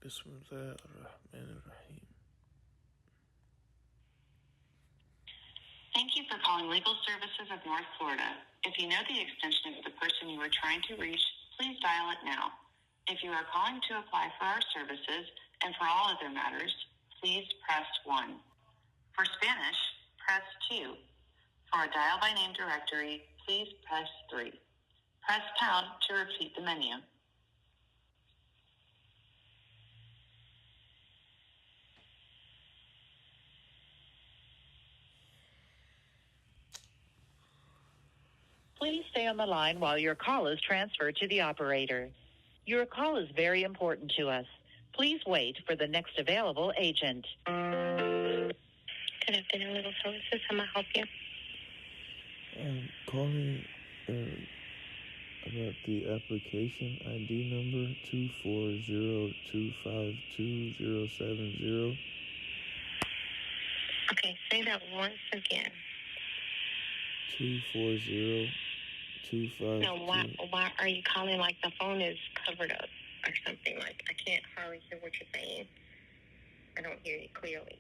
بسم الله الرحمن الرحيم. Thank you for calling Legal Services of North Florida. If you know the extension of the person you are trying to reach, please dial it now. If you are calling to apply for our services and for all other matters, please press 1. For Spanish, press 2. For a dial by name directory, please press 3. Press pound to repeat the menu. Please stay on the line while your call is transferred to the operator. Your call is very important to us. Please wait for the next available agent. Good afternoon, Legal Services. How may I help you? I'm calling about the application ID number 240252070. Okay, say that once again. 24025. No, why are you calling like the phone is covered up or something? Like, I can't hardly hear what you're saying. I don't hear you clearly.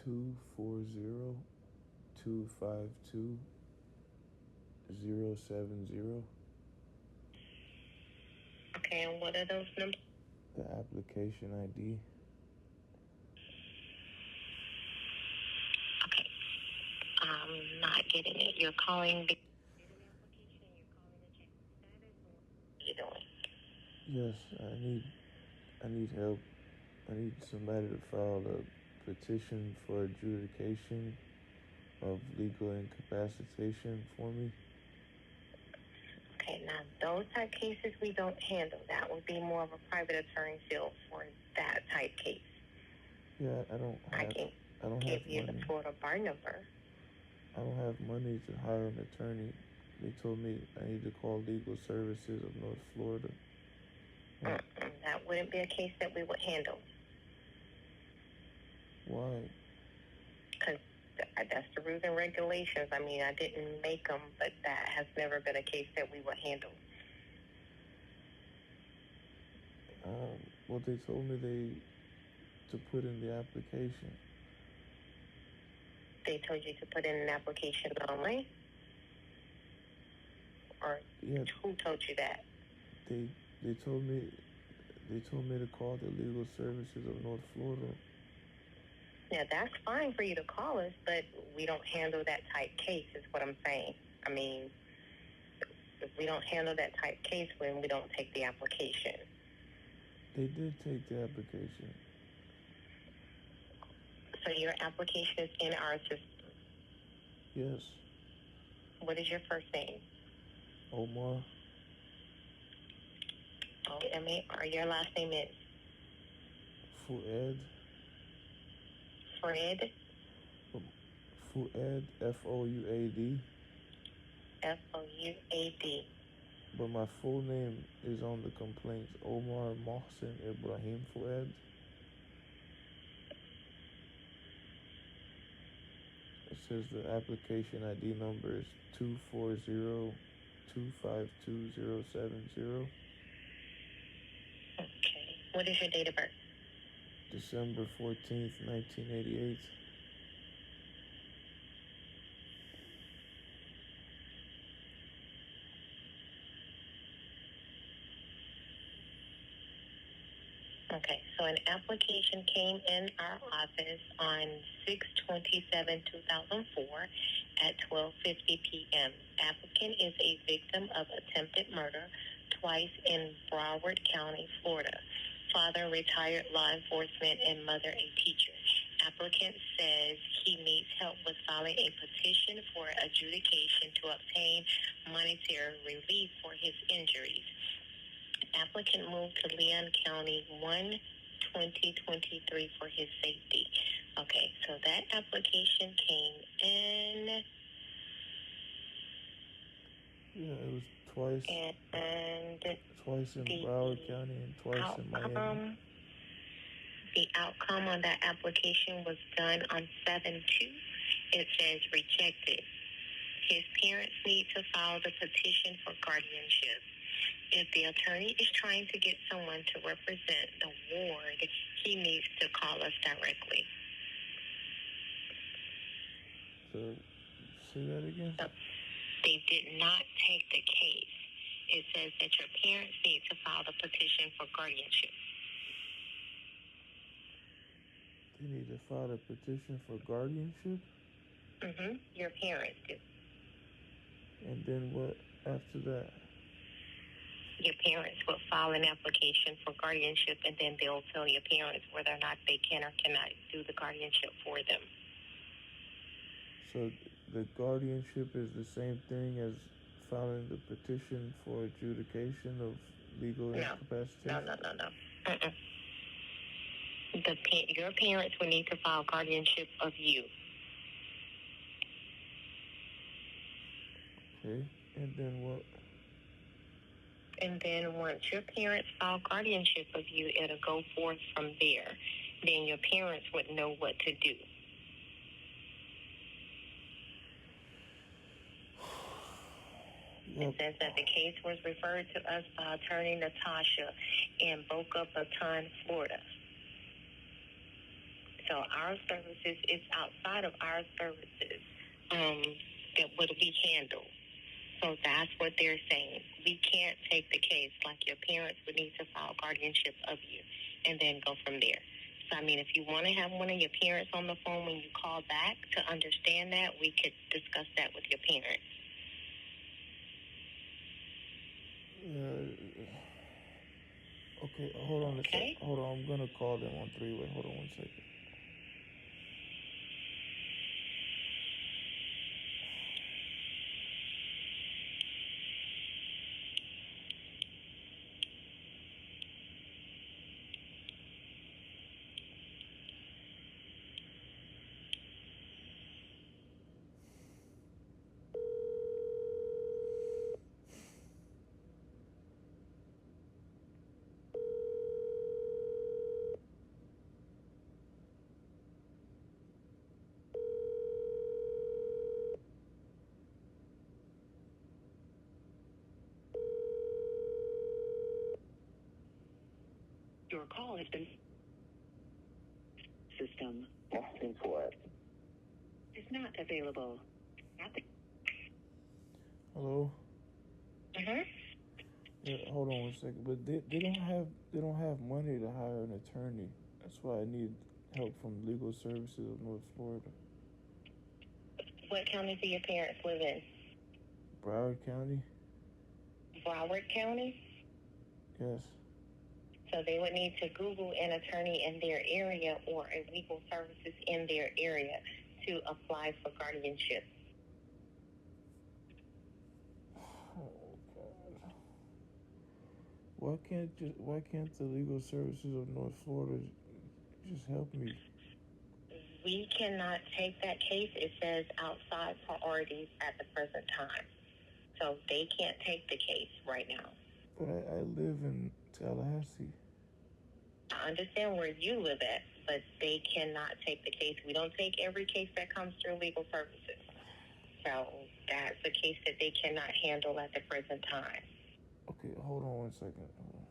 240252070. Okay, and what are those numbers? The application ID. Okay, I'm not getting it. You're calling the application, you're calling to check the status, or what are you doing? Yes, I need help. I need somebody to file a petition for adjudication of legal incapacitation for me. Okay, now those type cases we don't handle. That would be more of a private attorney field for that type case. Yeah, I don't have Give you money. the Florida bar number. I don't have money to hire an attorney. They told me I need to call Legal Services of North Florida. That wouldn't be a case that we would handle. Why? Because that's the rules and regulations. I mean, I didn't make them, but that has never been a case that we would handle. Well, they told me to put in the application. They told you to put in an application only? Or Yeah. who told you that? They told me to call the Legal Services of North Florida. Now, that's fine for you to call us, but we don't handle that type case, is what I'm saying. I mean, if we don't handle that type case, when we don't take the application. They did take the application. So your application is in our system? Yes. What is your first name? Omar. Or your last name is? Fuad. Fred? Fuad, Fouad. Fouad. But my full name is on the complaints. Omar Mohsen Ibrahim Fuad. It says the application ID number is 240252070. Okay. What is your date of birth? December 14th, 1988. Okay, so an application came in our office on 6/27/2004 at 12:50 p.m. Applicant is a victim of attempted murder twice in Broward County, Florida. Father, retired law enforcement, and mother, a teacher. Applicant says he needs help with filing a petition for adjudication to obtain monetary relief for his injuries. Applicant moved to Leon County 1/2023 for his safety. Okay, so that application came in. Yeah, it was twice. And twice in Broward County and twice in Miami. The outcome on that application was done on 7/2. It says rejected. His parents need to file the petition for guardianship. If the attorney is trying to get someone to represent the ward, he needs to call us directly. So, say that again? So, they did not take the case. It says that your parents need to file the petition for guardianship. They need to file a petition for guardianship? Mm-hmm. Your parents do. And then what after that? Your parents will file an application for guardianship, and then they'll tell your parents whether or not they can or cannot do the guardianship for them. So the guardianship is the same thing as filing the petition for adjudication of legal incapacitation? No. Mm-mm. Your parents will need to file guardianship of you. Okay, and then what? And then once your parents file guardianship of you, it'll go forth from there. Then your parents would know what to do. It says that the case was referred to us by Attorney Natasha in Boca Raton, Florida. So our services is outside of our services that would be handled. So that's what they're saying. We can't take the case. Like your parents would need to file guardianship of you and then go from there. So, I mean, if you want to have one of your parents on the phone when you call back to understand that, we could discuss that with your parents. Okay, hold on a second. Hold on, I'm going to call them on three-way. Hold on 1 second. Your call has been system. Asking for it. Is not available. Hello? Mm-hmm. Yeah, hold on 1 second. But they don't have money to hire an attorney. That's why I need help from Legal Services of North Florida. What county do your parents live in? Broward County? Broward County? Yes. So they would need to Google an attorney in their area or a legal services in their area to apply for guardianship. Oh God! Why can't the Legal Services of North Florida just help me? We cannot take that case. It says outside priorities at the present time. So they can't take the case right now. But I live in Tallahassee. I understand where you live at, but they cannot take the case. We don't take every case that comes through legal services. So that's a case that they cannot handle at the present time. Okay, hold on 1 second. Hold on.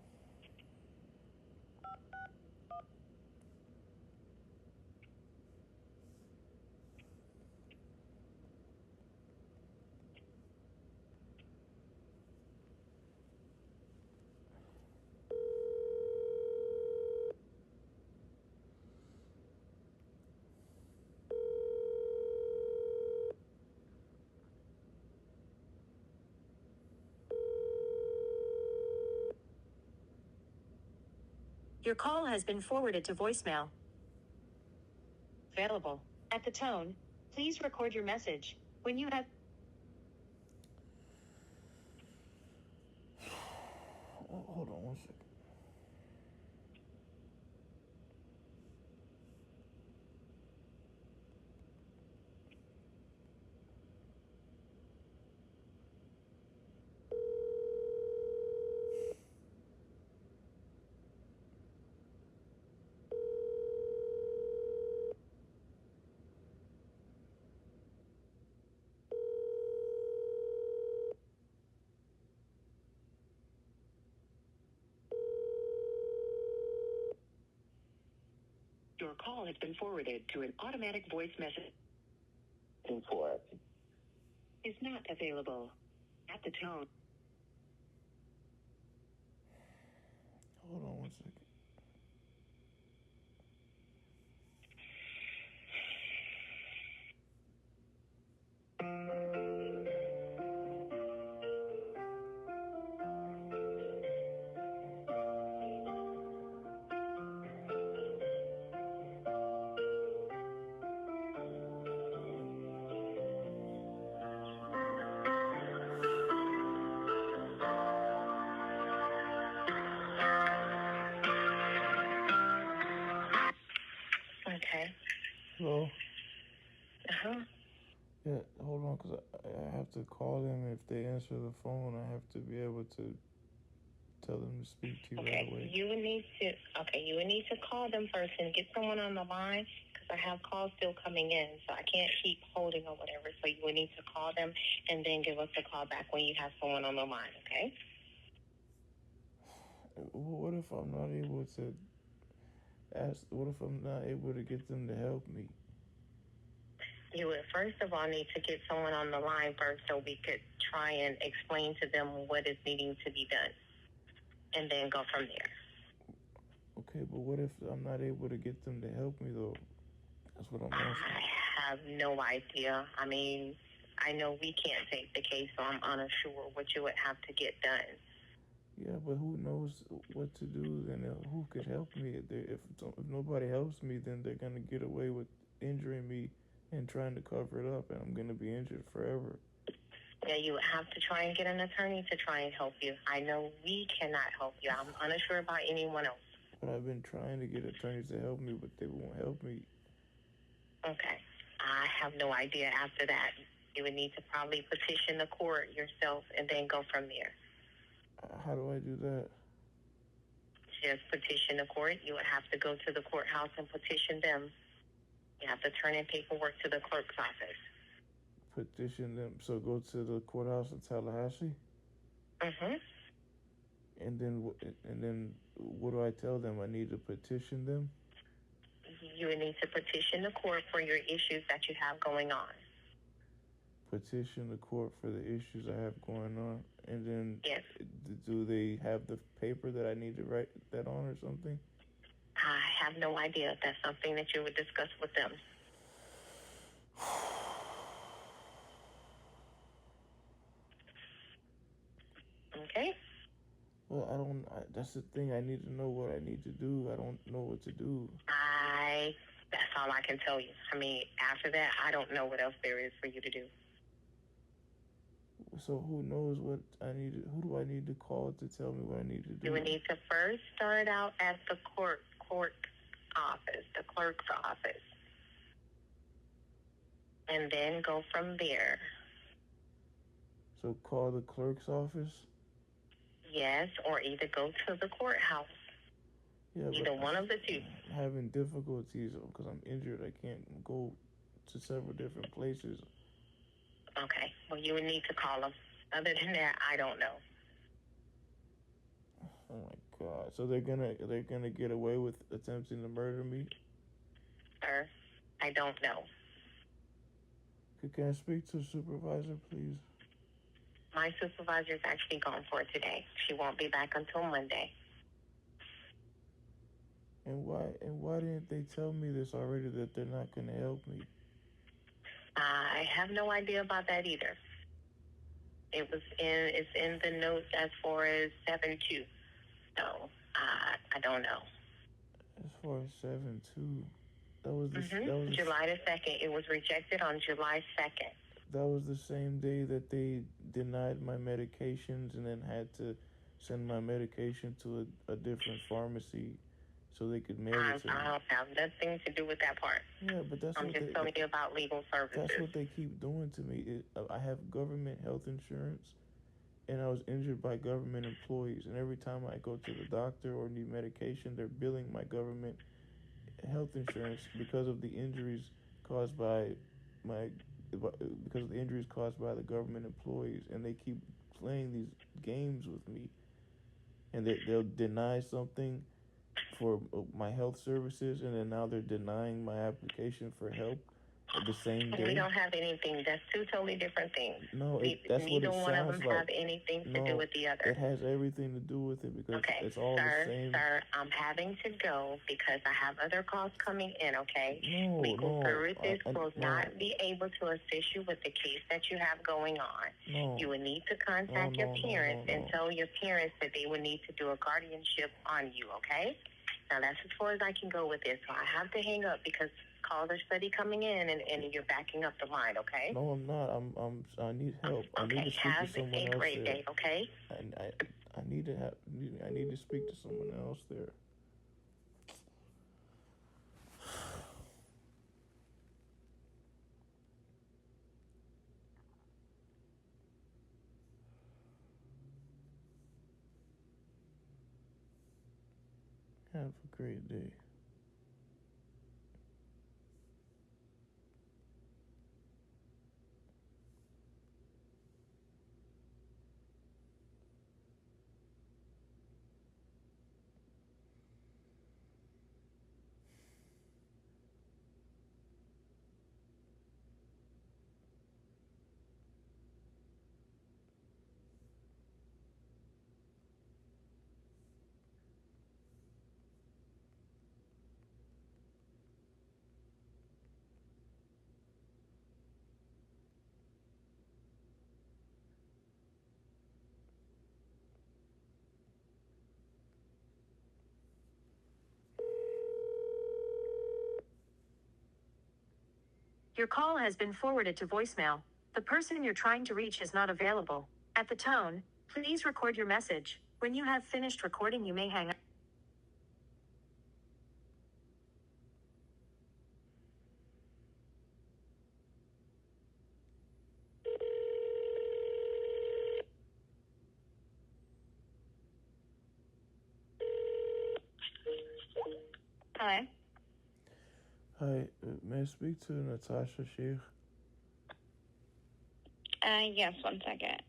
Your call has been forwarded to voicemail. Available. At the tone, please record your message. When you have... Hold on 1 second. call has been forwarded to an automatic voice message. For is not available. At the tone. Hold on 1 second. Okay. Hello? Uh-huh. Yeah, hold on, because I have to call them. If they answer the phone, I have to be able to tell them to speak to you right away. You would need to call them first and get someone on the line, because I have calls still coming in, so I can't keep holding or whatever. So you would need to call them and then give us a call back when you have someone on the line, okay? What if I'm not able to what if I'm not able to get them to help me? You would first of all need to get someone on the line first so we could try and explain to them what is needing to be done, and then go from there. Okay, but what if I'm not able to get them to help me, though? That's what I'm asking. I have no idea. I mean, I know we can't take the case, so I'm unsure what you would have to get done. Yeah, but who knows what to do? Then who could help me? If nobody helps me, then they're gonna get away with injuring me and trying to cover it up, and I'm gonna be injured forever. Yeah, you would have to try and get an attorney to try and help you. I know we cannot help you. I'm unsure about anyone else. But I've been trying to get attorneys to help me, but they won't help me. Okay. I have no idea after that. You would need to probably petition the court yourself and then go from there. How do I do that? Just petition the court. You would have to go to the courthouse and petition them. You have to turn in paperwork to the clerk's office. Petition them. So go to the courthouse in Tallahassee? Mm-hmm. And then what do I tell them? I need to petition them? You would need to petition the court for your issues that you have going on. Petition the court for the issues I have going on, and then yes. Do they have the paper that I need to write that on or something? I have no idea. If that's something that you would discuss with them. Okay. Well, that's the thing. I need to know what I need to do. I don't know what to do. That's all I can tell you. I mean, after that, I don't know what else there is for you to do. So who knows what I need to, who do I need to call to tell me what I need to do? You would need to first start out at the court office, the clerk's office. And then go from there. So call the clerk's office? Yes, or either go to the courthouse. Yeah, either one of the two. I'm having difficulties because I'm injured. I can't go to several different places. Okay. Well, you would need to call them. Other than that, I don't know. Oh my God! So they're gonna get away with attempting to murder me? Sir, I don't know. Can I speak to a supervisor, please? My supervisor is actually gone for today. She won't be back until Monday. And why didn't they tell me this already, that they're not going to help me? I have no idea about that either. It's in the notes as far as 7-2. So I don't know. As far as 7-2, that was July the 2nd. It was rejected on July 2nd. That was the same day that they denied my medications and then had to send my medication to a different pharmacy so they could mail it to me. I don't have nothing to do with that part. Yeah, but I'm just telling you about legal services. That's what they keep doing to me. I have government health insurance, and I was injured by government employees. And every time I go to the doctor or need medication, they're billing my government health insurance because of the injuries caused by the government employees, and they keep playing these games with me, and they'll deny something for my health services, and then now they're denying my application for help the same day. We don't have anything. That's two totally different things. No, that's what Neither it one of sounds them like. have anything to No, do with the other. it has everything to do with it because Okay, it's all the same. Sir, I'm having to go because I have other calls coming in, okay? No, Legal no, services will no. not be able to assist you with the case that you have going on. No. You would need to contact your parents and tell your parents that they would need to do a guardianship on you, okay? Now, that's as far as I can go with this. So I have to hang up because calls are steady coming in and you're backing up the line, okay? No, I'm not. I need help. I need to speak to someone else. Have a great day, okay? I need to speak to someone else there. Have a great day. Your call has been forwarded to voicemail. The person you're trying to reach is not available. At the tone, please record your message. When you have finished recording, you may hang up. Hi. Hi, may I speak to Natasha Sheikh? Yes, 1 second.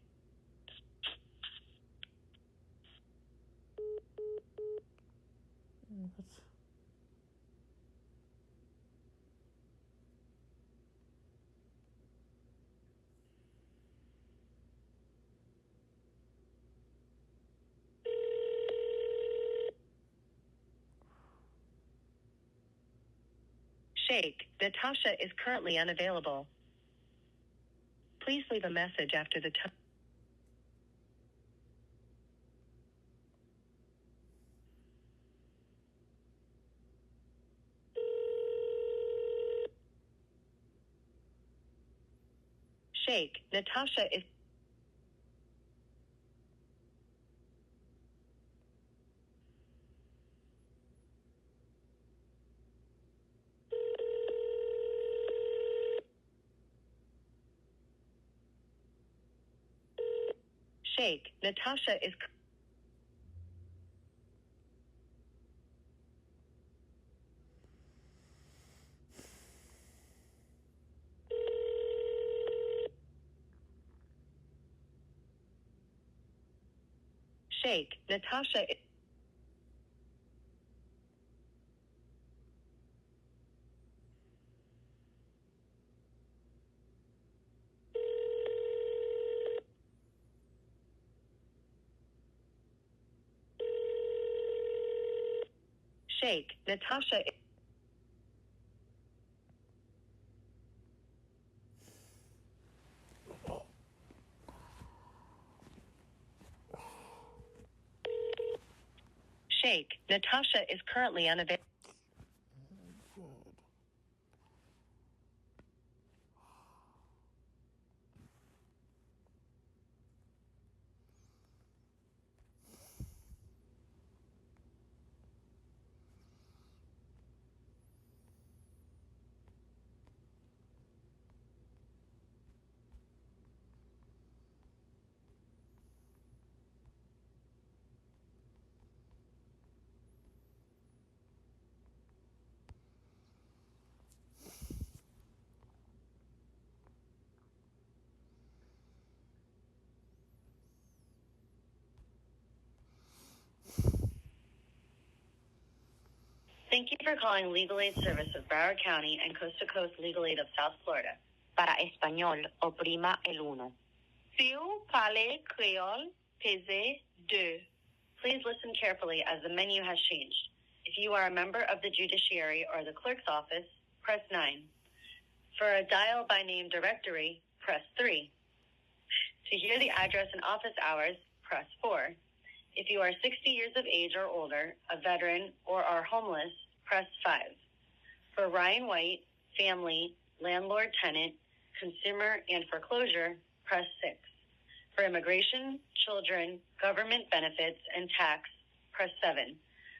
Shake, Natasha is currently unavailable. Please leave a message after the tone. Shake, Natasha is... Shake, Natasha is... Shake, Natasha is... Shake, Natasha is... Shake, Natasha is currently unavailable. Thank you for calling Legal Aid Service of Broward County and Coast to Coast Legal Aid of South Florida. Para español, oprima el uno. Si vous parlez créole, pesez deux. Please listen carefully as the menu has changed. If you are a member of the judiciary or the clerk's office, press 9. For a dial by name directory, press 3. To hear the address and office hours, press 4. If you are 60 years of age or older, a veteran, or are homeless, press 5. For Ryan White, family, landlord, tenant, consumer, and foreclosure, press 6. For immigration, children, government benefits, and tax, press 7.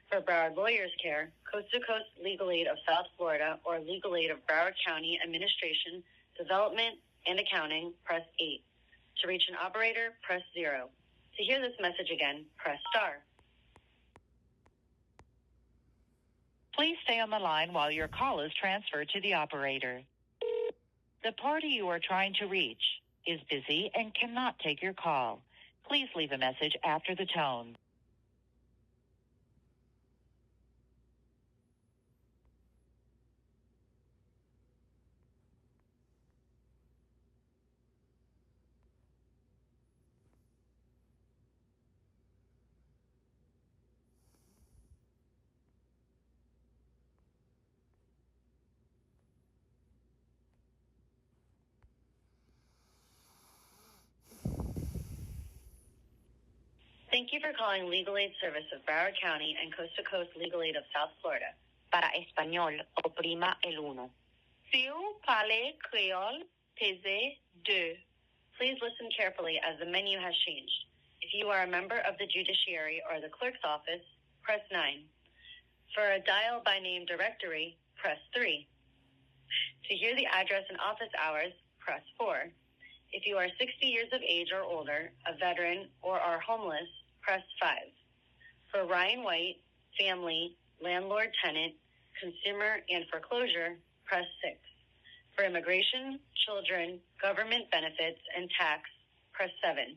For Broward Lawyers Care, Coast to Coast Legal Aid of South Florida, or Legal Aid of Broward County Administration, Development, and Accounting, press 8. To reach an operator, press 0. To hear this message again, press star. Please stay on the line while your call is transferred to the operator. The party you are trying to reach is busy and cannot take your call. Please leave a message after the tone. Thank you for calling Legal Aid Service of Broward County and Coast to Coast Legal Aid of South Florida. Para español, oprima el uno. Si vous parlez créole, pesez deux. Please listen carefully as the menu has changed. If you are a member of the judiciary or the clerk's office, press 9. For a dial by name directory, press 3. To hear the address and office hours, press 4. If you are 60 years of age or older, a veteran, or are homeless, press 5. For Ryan White, family, landlord, tenant, consumer, and foreclosure, press 6. For immigration, children, government benefits, and tax, press 7.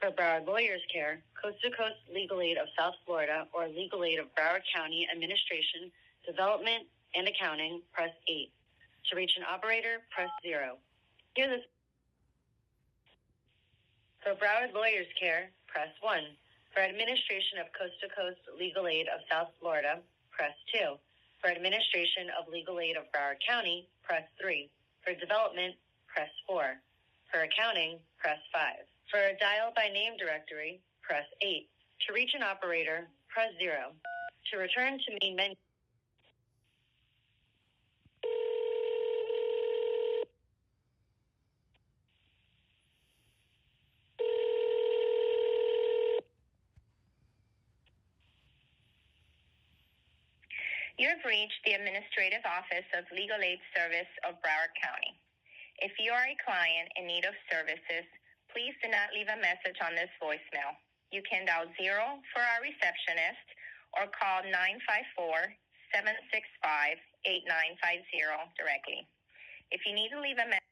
For Broward Lawyers Care, Coast to Coast Legal Aid of South Florida, or Legal Aid of Broward County Administration, Development, and Accounting, press 8. To reach an operator, press 0. Hear this. For Broward Lawyers Care, press 1. For administration of Coast to Coast Legal Aid of South Florida, press 2. For administration of Legal Aid of Broward County, press 3. For development, press 4. For accounting, press 5. For a dial by name directory, press 8. To reach an operator, press 0. To return to main menu. You have reached the Administrative Office of Legal Aid Service of Broward County. If you are a client in need of services, please do not leave a message on this voicemail. You can dial 0 for our receptionist or call 954-765-8950 directly. If you need to leave a message,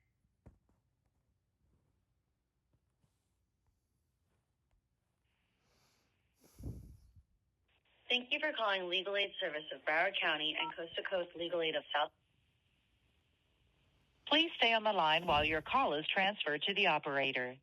thank you for calling Legal Aid Service of Broward County and Coast to Coast Legal Aid of South. Please stay on the line while your call is transferred to the operator.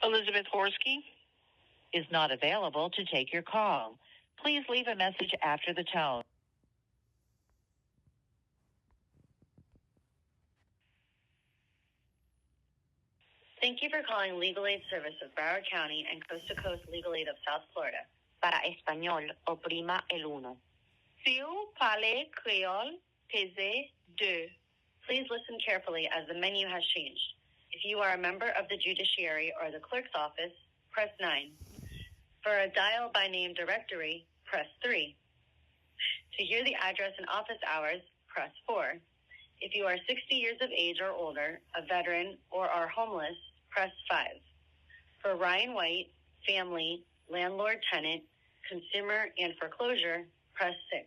Elizabeth Horsky is not available to take your call. Please leave a message after the tone. Thank you for calling Legal Aid Service of Broward County and Coast to Coast Legal Aid of South Florida. Para español, oprima el uno. Si vous parlez créole, pesez deux. Please listen carefully as the menu has changed. If you are a member of the judiciary or the clerk's office, press 9. For a dial by name directory, press 3. To hear the address and office hours, press 4. If you are 60 years of age or older, a veteran, or are homeless, press 5. For Ryan White, family, landlord, tenant, consumer, and foreclosure, press 6.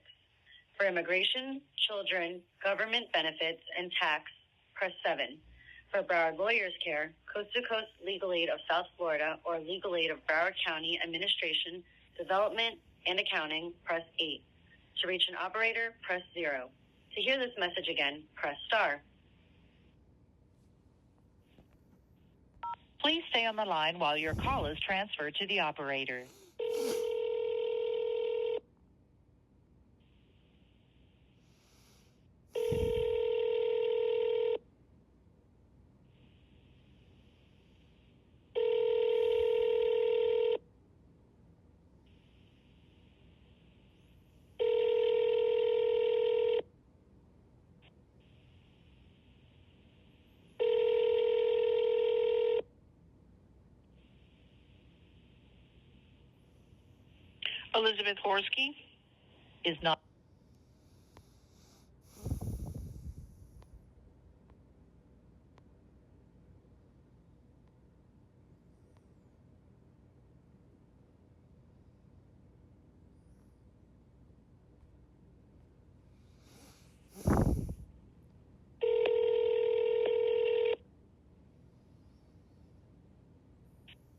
For immigration, children, government benefits, and tax, press 7. For Broward Lawyers Care, Coast to Coast Legal Aid of South Florida, or Legal Aid of Broward County Administration, Development, and Accounting, press 8. To reach an operator, press 0. To hear this message again, press star. Please stay on the line while your call is transferred to the operator. Elizabeth Horsky is not.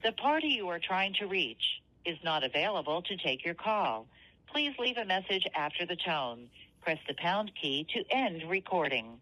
The party you are trying to reach is not available to take your call. Please leave a message after the tone. Press the pound key to end recording.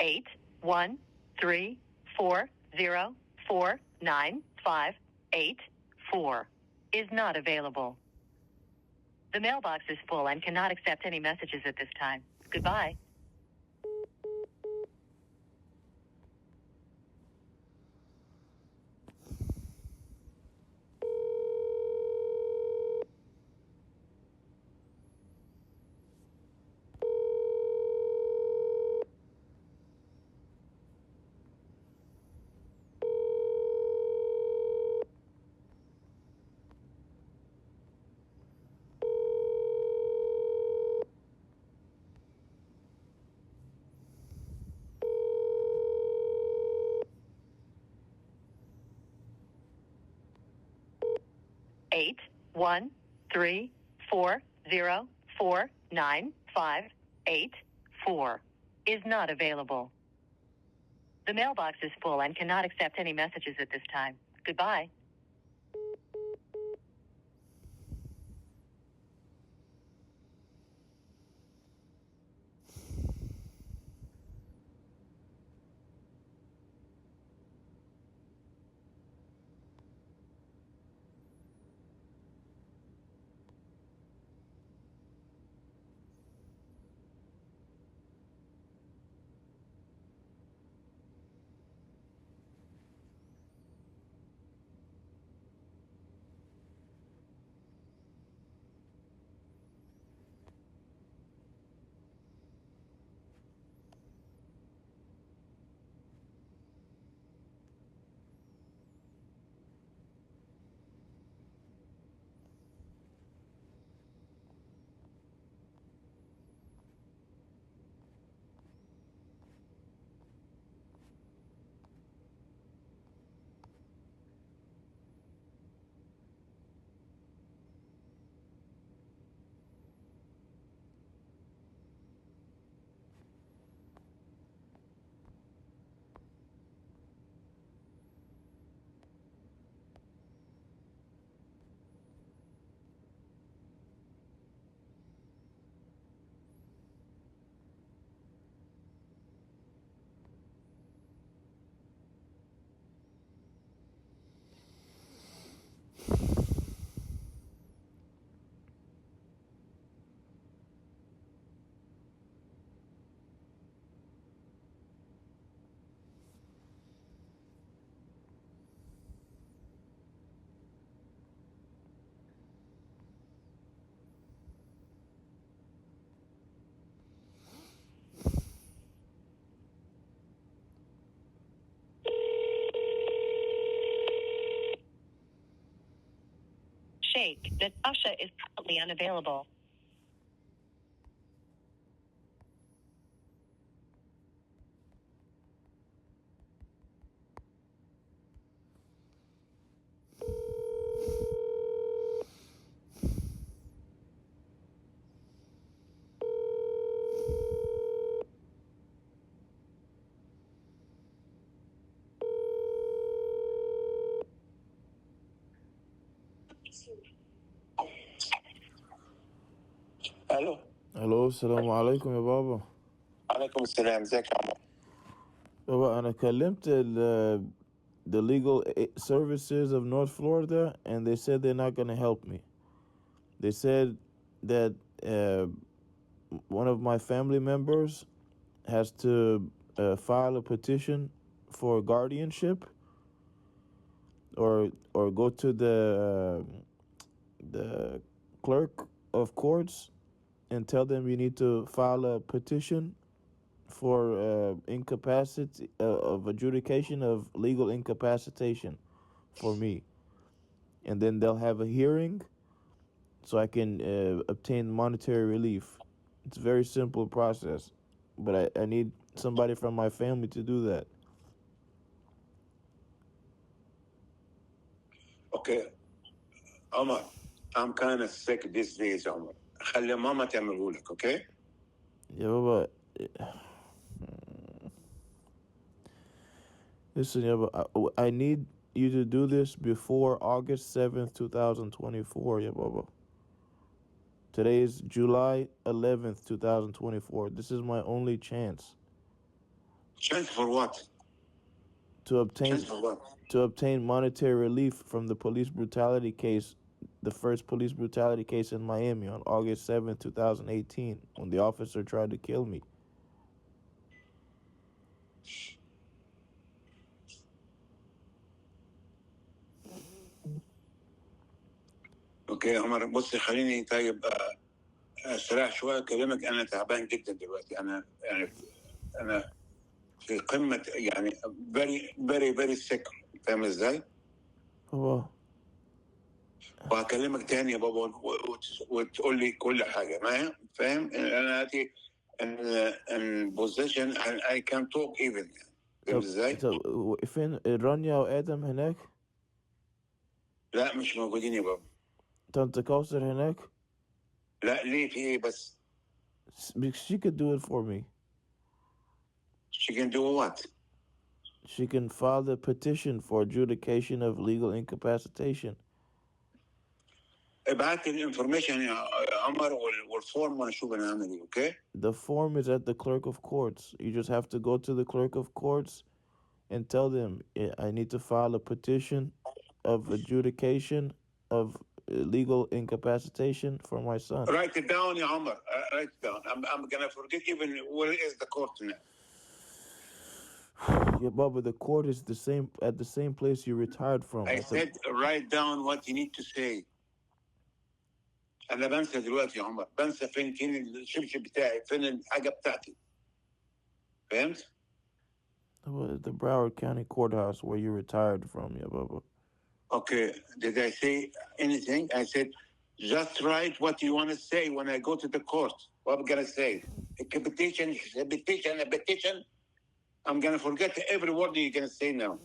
Eight 1 3 4 0 4 9 5 8 4 is not available. The mailbox is full and cannot accept any messages at this time. Goodbye. Eight 1 3 4 0 4 9 5 8 4 is not available. The mailbox is full and cannot accept any messages at this time. Goodbye. mistake. Natasha is currently unavailable. الو. الو السلام عليكم يا بابا. عليكم السلام، ازيك يا عمر؟ بابا انا كلمت the legal services of North Florida and they said they're not going to help me. They said that one of my family members has to file a petition for guardianship or go to the clerk of courts and tell them you need to file a petition for incapacity of adjudication of legal incapacitation for me, and then they'll have a hearing so I can obtain monetary relief. It's a very simple process, but I need somebody from my family to do that. Okay, Omar, I'm kind of sick these days, Omar. خلي ماما تعمله لك, okay? Yeah, but listen, yeah, but I need you to do this before August 7th, 2024, yeah, Baba. Today is July 11th, 2024. This is my only chance. Chance for what? To obtain Chance for what? to obtain monetary relief from the police brutality case, the first police brutality case in Miami on August 7th, 2018, when the officer tried to kill me. اوكي عمر، بصي خليني طيب استريح شويه اكلمك. انا تعبان جدا دلوقتي. انا في قمه يعني very sick. فاهم ازاي؟ Oh, وهكلمك تاني يا بابا وتقول لي كل حاجه معايا. فاهم؟ انا دي in position and I can talk even. فاهم ازاي؟ فين رانيا وآدم هناك؟ لا مش موجودين يا بابا. طنط كوثر هناك؟ لا ليه، في ايه بس؟ She could do it for me. She can do what? She can file the petition for adjudication of legal incapacitation. ابعت لي الانفورميشن يا عمر والفورم وانا اشوف انا هعمل ايه. اوكي؟ The form is at the clerk of courts. You just have to go to the clerk of courts and tell them I need to file a petition of adjudication of legal incapacitation for my son. Write it down يا عمر. Write it down. I'm gonna forget even where is the court now. Yeah, Baba, the court is at the same place you retired from. I said write down what you need to say. أنا بنسى دلوقتي يا عمر، بنسى فين الشبشب بتاعي، فين الحاجة بتاعتي. فهمت؟ The Broward County Courthouse where you retired from, yeah, Baba. Okay, did I say anything? I said, just write what you want to say when I go to the court. What I'm going to say? A petition. I'm going to forget every word you're going to say now.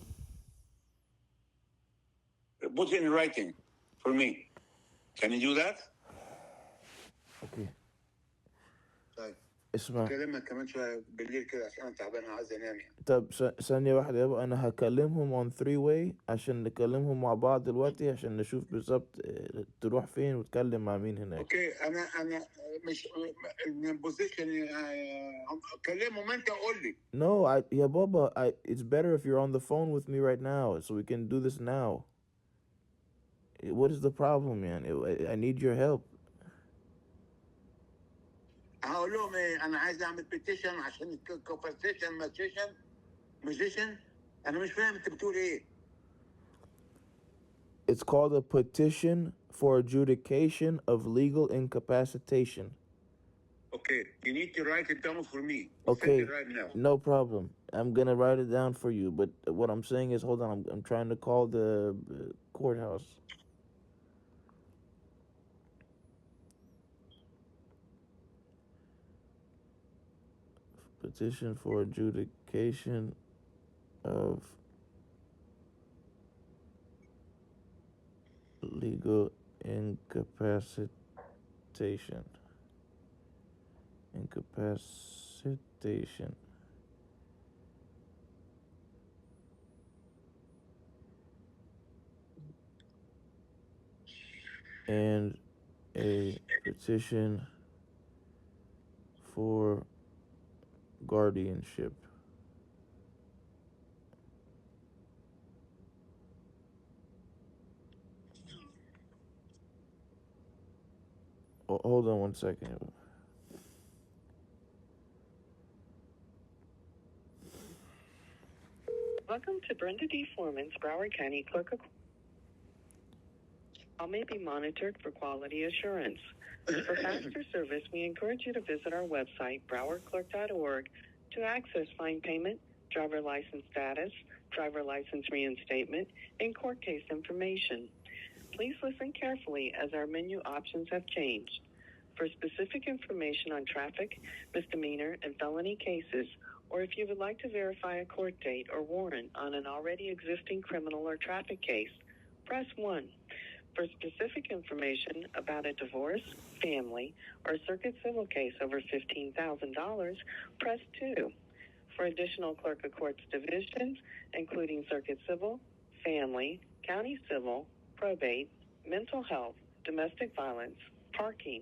Put it in writing for me. Can you do that? Okay. طيب. اسمع. كلمك كمان شوية بالليل كده عشان أنا تعبان عايز أنام يعني. طب ثانية واحدة يابا، أنا هكلمهم on 3-way عشان نكلمهم مع بعض دلوقتي عشان نشوف بالظبط تروح فين وتكلم مع مين هناك. اوكي أنا مش من بوزيشن. كلمهم أنت وقول لي. No, yeah, Baba, it's better if you're on the phone with me right now so we can do this now. What is the problem, man? I need your help. هقول لهم ايه؟ انا عايز اعمل بيتيشن عشان كونفرسيشن ماجيشن. انا مش فاهم انت بتقول ايه. It's called a petition for adjudication of legal incapacitation. Okay, you need to write it down for me. Okay, send it right now. No problem. I'm gonna write it down for you. But what I'm saying is, hold on. I'm trying to call the courthouse. petition for adjudication of legal incapacitation. And a petition for guardianship. Oh, hold on one second. Welcome to Brenda D. Foreman's Broward County Clerk of Call may be monitored for quality assurance. For faster service, we encourage you to visit our website, browardclerk.org, to access fine payment, driver license status, driver license reinstatement, and court case information. Please listen carefully as our menu options have changed. For specific information on traffic, misdemeanor, and felony cases, or if you would like to verify a court date or warrant on an already existing criminal or traffic case, press 1. For specific information about a divorce, family, or circuit civil case over $15,000, press 2. For additional clerk of courts divisions, including circuit civil, family, county civil, probate, mental health, domestic violence, parking,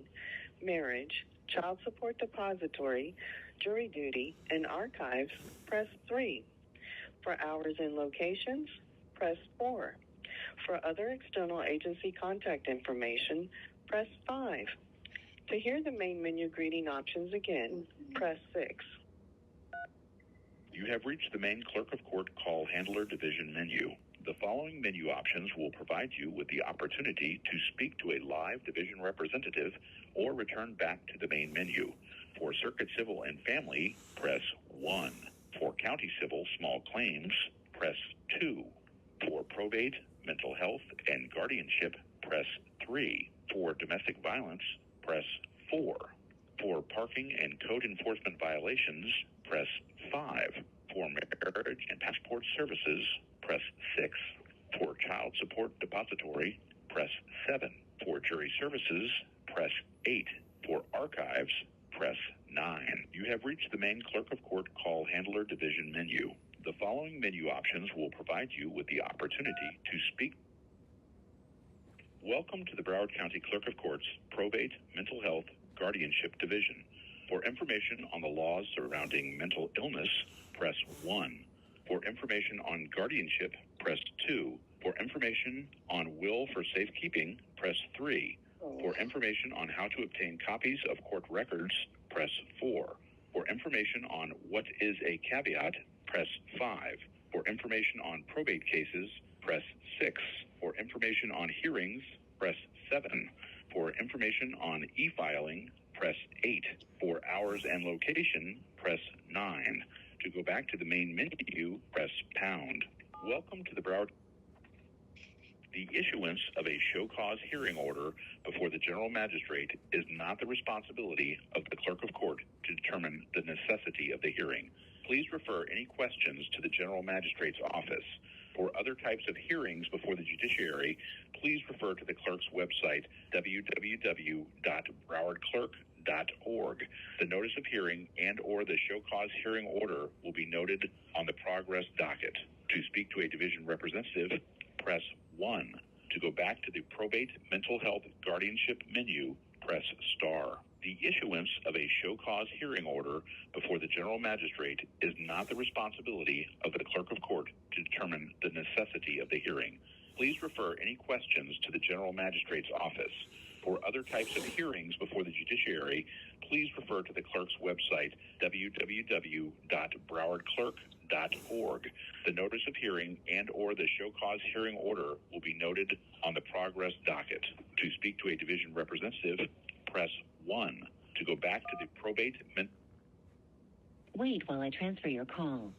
marriage, child support depository, jury duty, and archives, press 3. For hours and locations, press 4. For other external agency contact information, press 5. To hear the main menu greeting options again, press 6. You have reached the main Clerk of Court Call Handler Division menu. The following menu options will provide you with the opportunity to speak to a live division representative or return back to the main menu. For Circuit Civil and Family, press 1. For County Civil Small Claims, press 2. For Probate, Mental Health, and Guardianship, press 3. For Domestic Violence, press 4. For Parking and Code Enforcement Violations, press 5. For Marriage and Passport Services, press 6. For Child Support Depository, press 7. For Jury Services, press 8. For Archives, press 9. You have reached the main Clerk of Court Call Handler Division menu. The following menu options will provide you with the opportunity to speak. Welcome to the Broward County Clerk of Courts Probate, Mental Health, Guardianship Division. For information on the laws surrounding mental illness, press 1. For information on guardianship, press 2. For information on will for safekeeping, press 3. For information on how to obtain copies of court records, press 4. For information on what is a caveat, press 5. For information on probate cases, press 6. For information on hearings, press 7. For information on e-filing, press 8. For hours and location, press 9. To go back to the main menu, press pound. Welcome to the Broward. The issuance of a show cause hearing order before the general magistrate is not the responsibility of the clerk of court to determine the necessity of the hearing. Please refer any questions to the general magistrate's office. For other types of hearings before the judiciary, please refer to the clerk's website, www.browardclerk.org. The notice of hearing and or the show cause hearing order will be noted on the progress docket. To speak to a division representative, press 1. To go back to the probate, mental health, guardianship menu, press star. The issuance of a show cause hearing order before the general magistrate is not the responsibility of the clerk of court to determine the necessity of the hearing. Please refer any questions to the general magistrate's office. For other types of hearings before the judiciary, please refer to the clerk's website, www.browardclerk.org. The notice of hearing and or the show cause hearing order will be noted on the progress docket. To speak to a division representative, press 1. To go back to the probate... Wait while I transfer your call.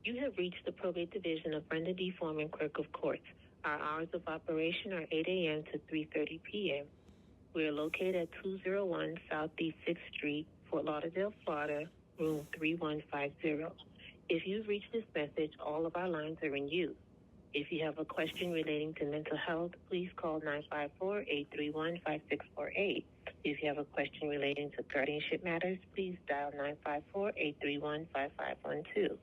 You have reached the Probate Division of Brenda D. Foreman, Clerk of Courts. Our hours of operation are 8 a.m. to 3:30 p.m. We are located at 201 Southeast 6th Street, Fort Lauderdale, Florida, room 3150. If you've reached this message, all of our lines are in use. If you have a question relating to mental health, please call 954-831-5648. If you have a question relating to guardianship matters, please dial 954-831-5512.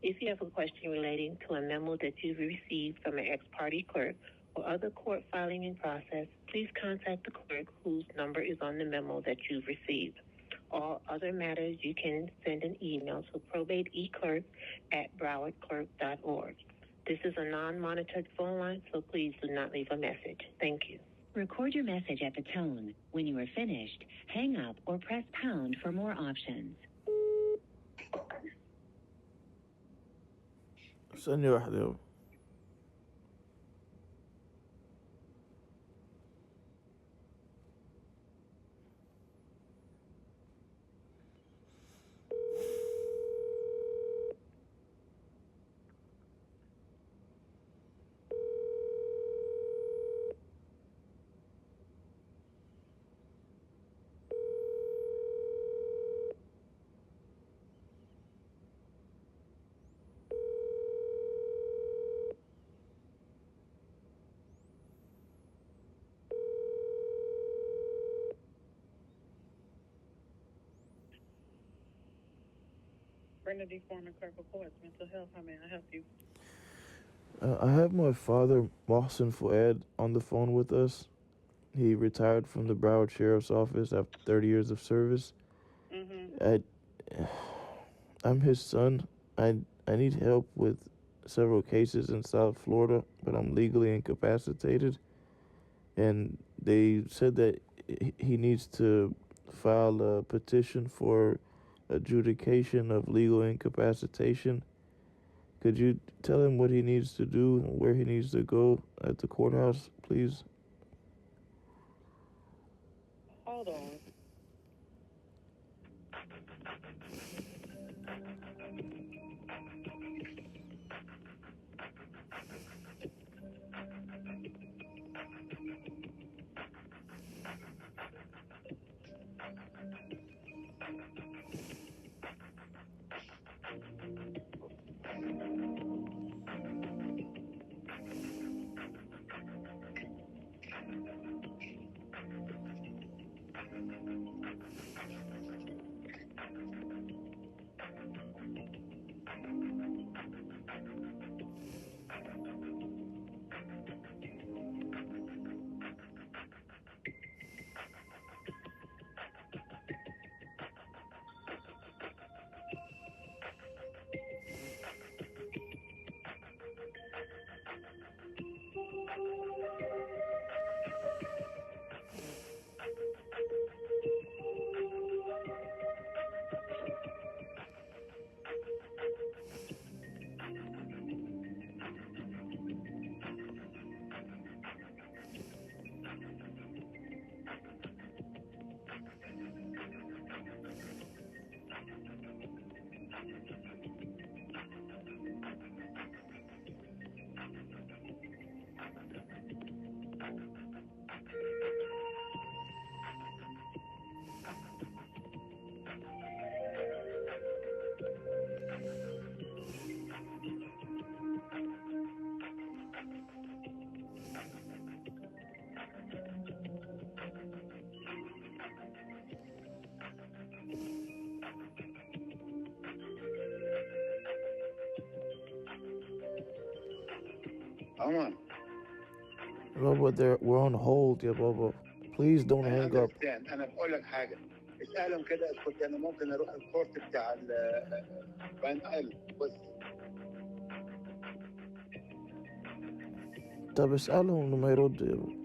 If you have a question relating to a memo that you've received from an ex-party clerk or other court filing in process, please contact the clerk whose number is on the memo that you've received. All other matters, you can send an email to probateeclerk@browardclerk.org. This is a non-monitored phone line, so please do not leave a message. Thank you. Record your message at the tone. When you are finished, hang up or press pound for more options. ثانية واحدة. Brenda D. Foreman, Clerk of Courts, Mental Health. How may I help you? I have my father, Mohsen Fuad, on the phone with us. He retired from the Broward Sheriff's Office after 30 years of service. I'm his son. I need help with several cases in South Florida, but I'm legally incapacitated. And they said that he needs to file a petition for adjudication of legal incapacitation. Could you tell him what he needs to do, where he needs to go at the courthouse, please? Hold on. عمر Baba, we're on hold, يا بابا. Please don't I hang up. understand. انا بقول لك حاجه، اسالهم كده كنت انا ممكن اروح الكورت بتاع بان بس طب اسألهم انه ما يرد يا بابا.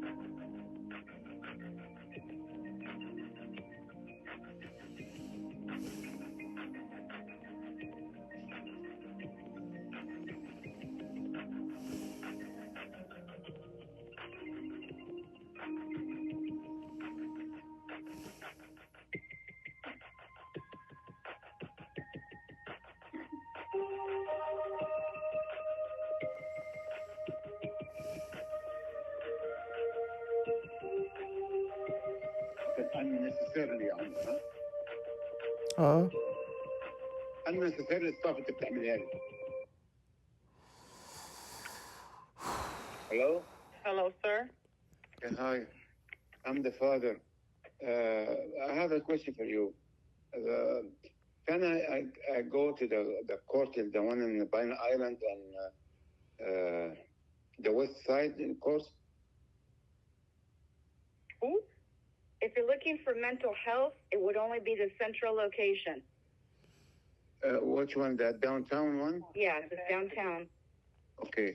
unnecessarily يعني Huh? unnecessarily stuff انت بتعملها لي. Hello? Hello, sir. Yeah, hi. I'm the father. I have a question for you. Can I go to the court, the one in the Pine Island and the west side, of course? Who? If you're looking for mental health, it would only be the central location. Which one? The downtown one? Yeah, the downtown. Okay.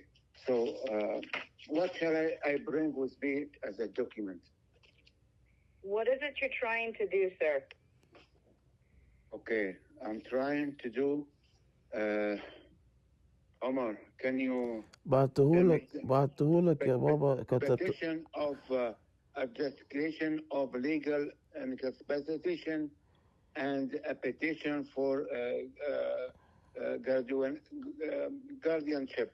So what shall I bring with me as a document? What is it you're trying to do, sir? Okay. I'm trying to do... Omar, can you... بعتهولك يا بابا كتبت. Petition of adjudication of legal incapacitations and a petition for guardianship.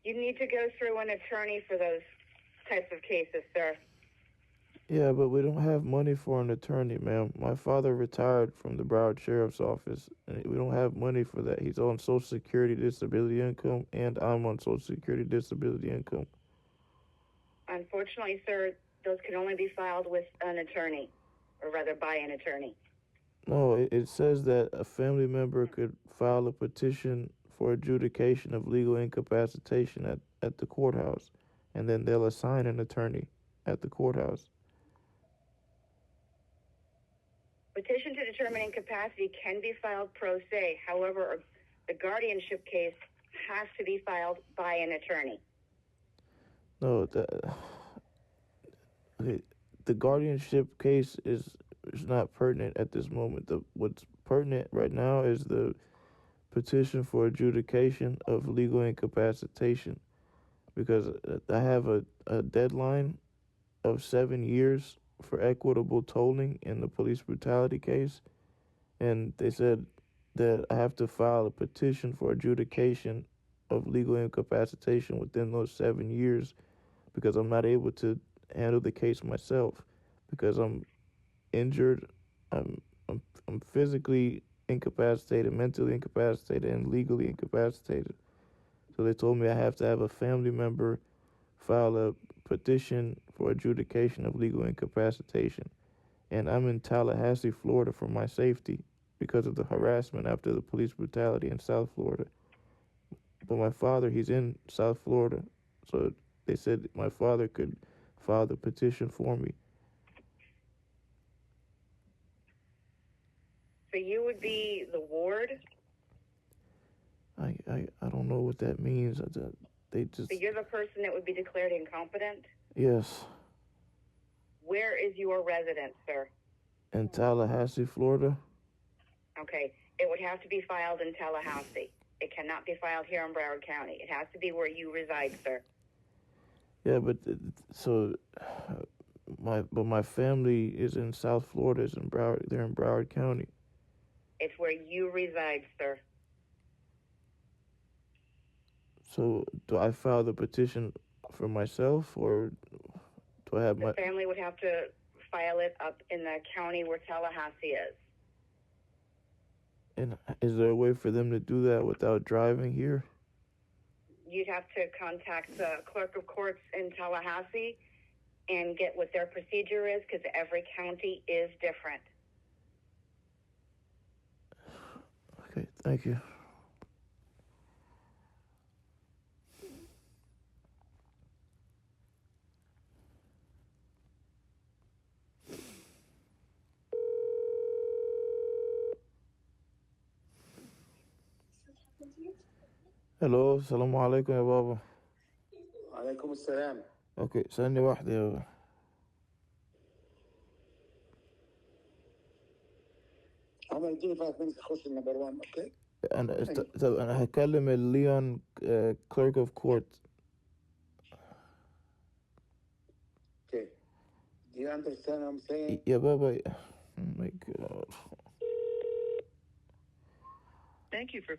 You need to go through an attorney for those types of cases, sir. Yeah, but we don't have money for an attorney, ma'am. My father retired from the Broward Sheriff's Office, and we don't have money for that. He's on Social Security disability income, and I'm on Social Security disability income. Unfortunately, sir, those can only be filed with an attorney, or rather by an attorney. No, it says that a family member could file a petition for adjudication of legal incapacitation at the courthouse, and then they'll assign an attorney at the courthouse. Petition to determine incapacity can be filed pro se. However, the guardianship case has to be filed by an attorney. No, the guardianship case is not pertinent at this moment. What's pertinent right now is the petition for adjudication of legal incapacitation, because I have a deadline of 7 years for equitable tolling in the police brutality case, and they said that I have to file a petition for adjudication of legal incapacitation within those 7 years, because I'm not able to handle the case myself, because I'm injured, I'm physically incapacitated, mentally incapacitated, and legally incapacitated. So they told me I have to have a family member file a petition for adjudication of legal incapacitation. And I'm in Tallahassee, Florida for my safety because of the harassment after the police brutality in South Florida. But my father, he's in South Florida. So they said my father could file the petition for me. So you would be the ward? I don't know what that means. They just... So you're the person that would be declared incompetent? Yes. Where is your residence, sir? In Tallahassee, Florida. Okay. It would have to be filed in Tallahassee. It cannot be filed here in Broward County. It has to be where you reside, sir. Yeah, but my family is in South Florida. It's in Broward. They're in Broward County. It's where you reside, sir. So do I file the petition for myself, or do I have the family would have to file it up in the county where Tallahassee is. And is there a way for them to do that without driving here? You'd have to contact the Clerk of Courts in Tallahassee and get what their procedure is, because every county is different. Okay, thank you. الو السلام عليكم يا بابا. وعليكم السلام. اوكي ثانية واحدة يا بابا. عمر اديني 5 minutes اخش النمبر 1. اوكي. طب انا هكلم الليون clerk of court. Okay. Do you understand what I'm saying? يا بابا. Oh my God. Thank you for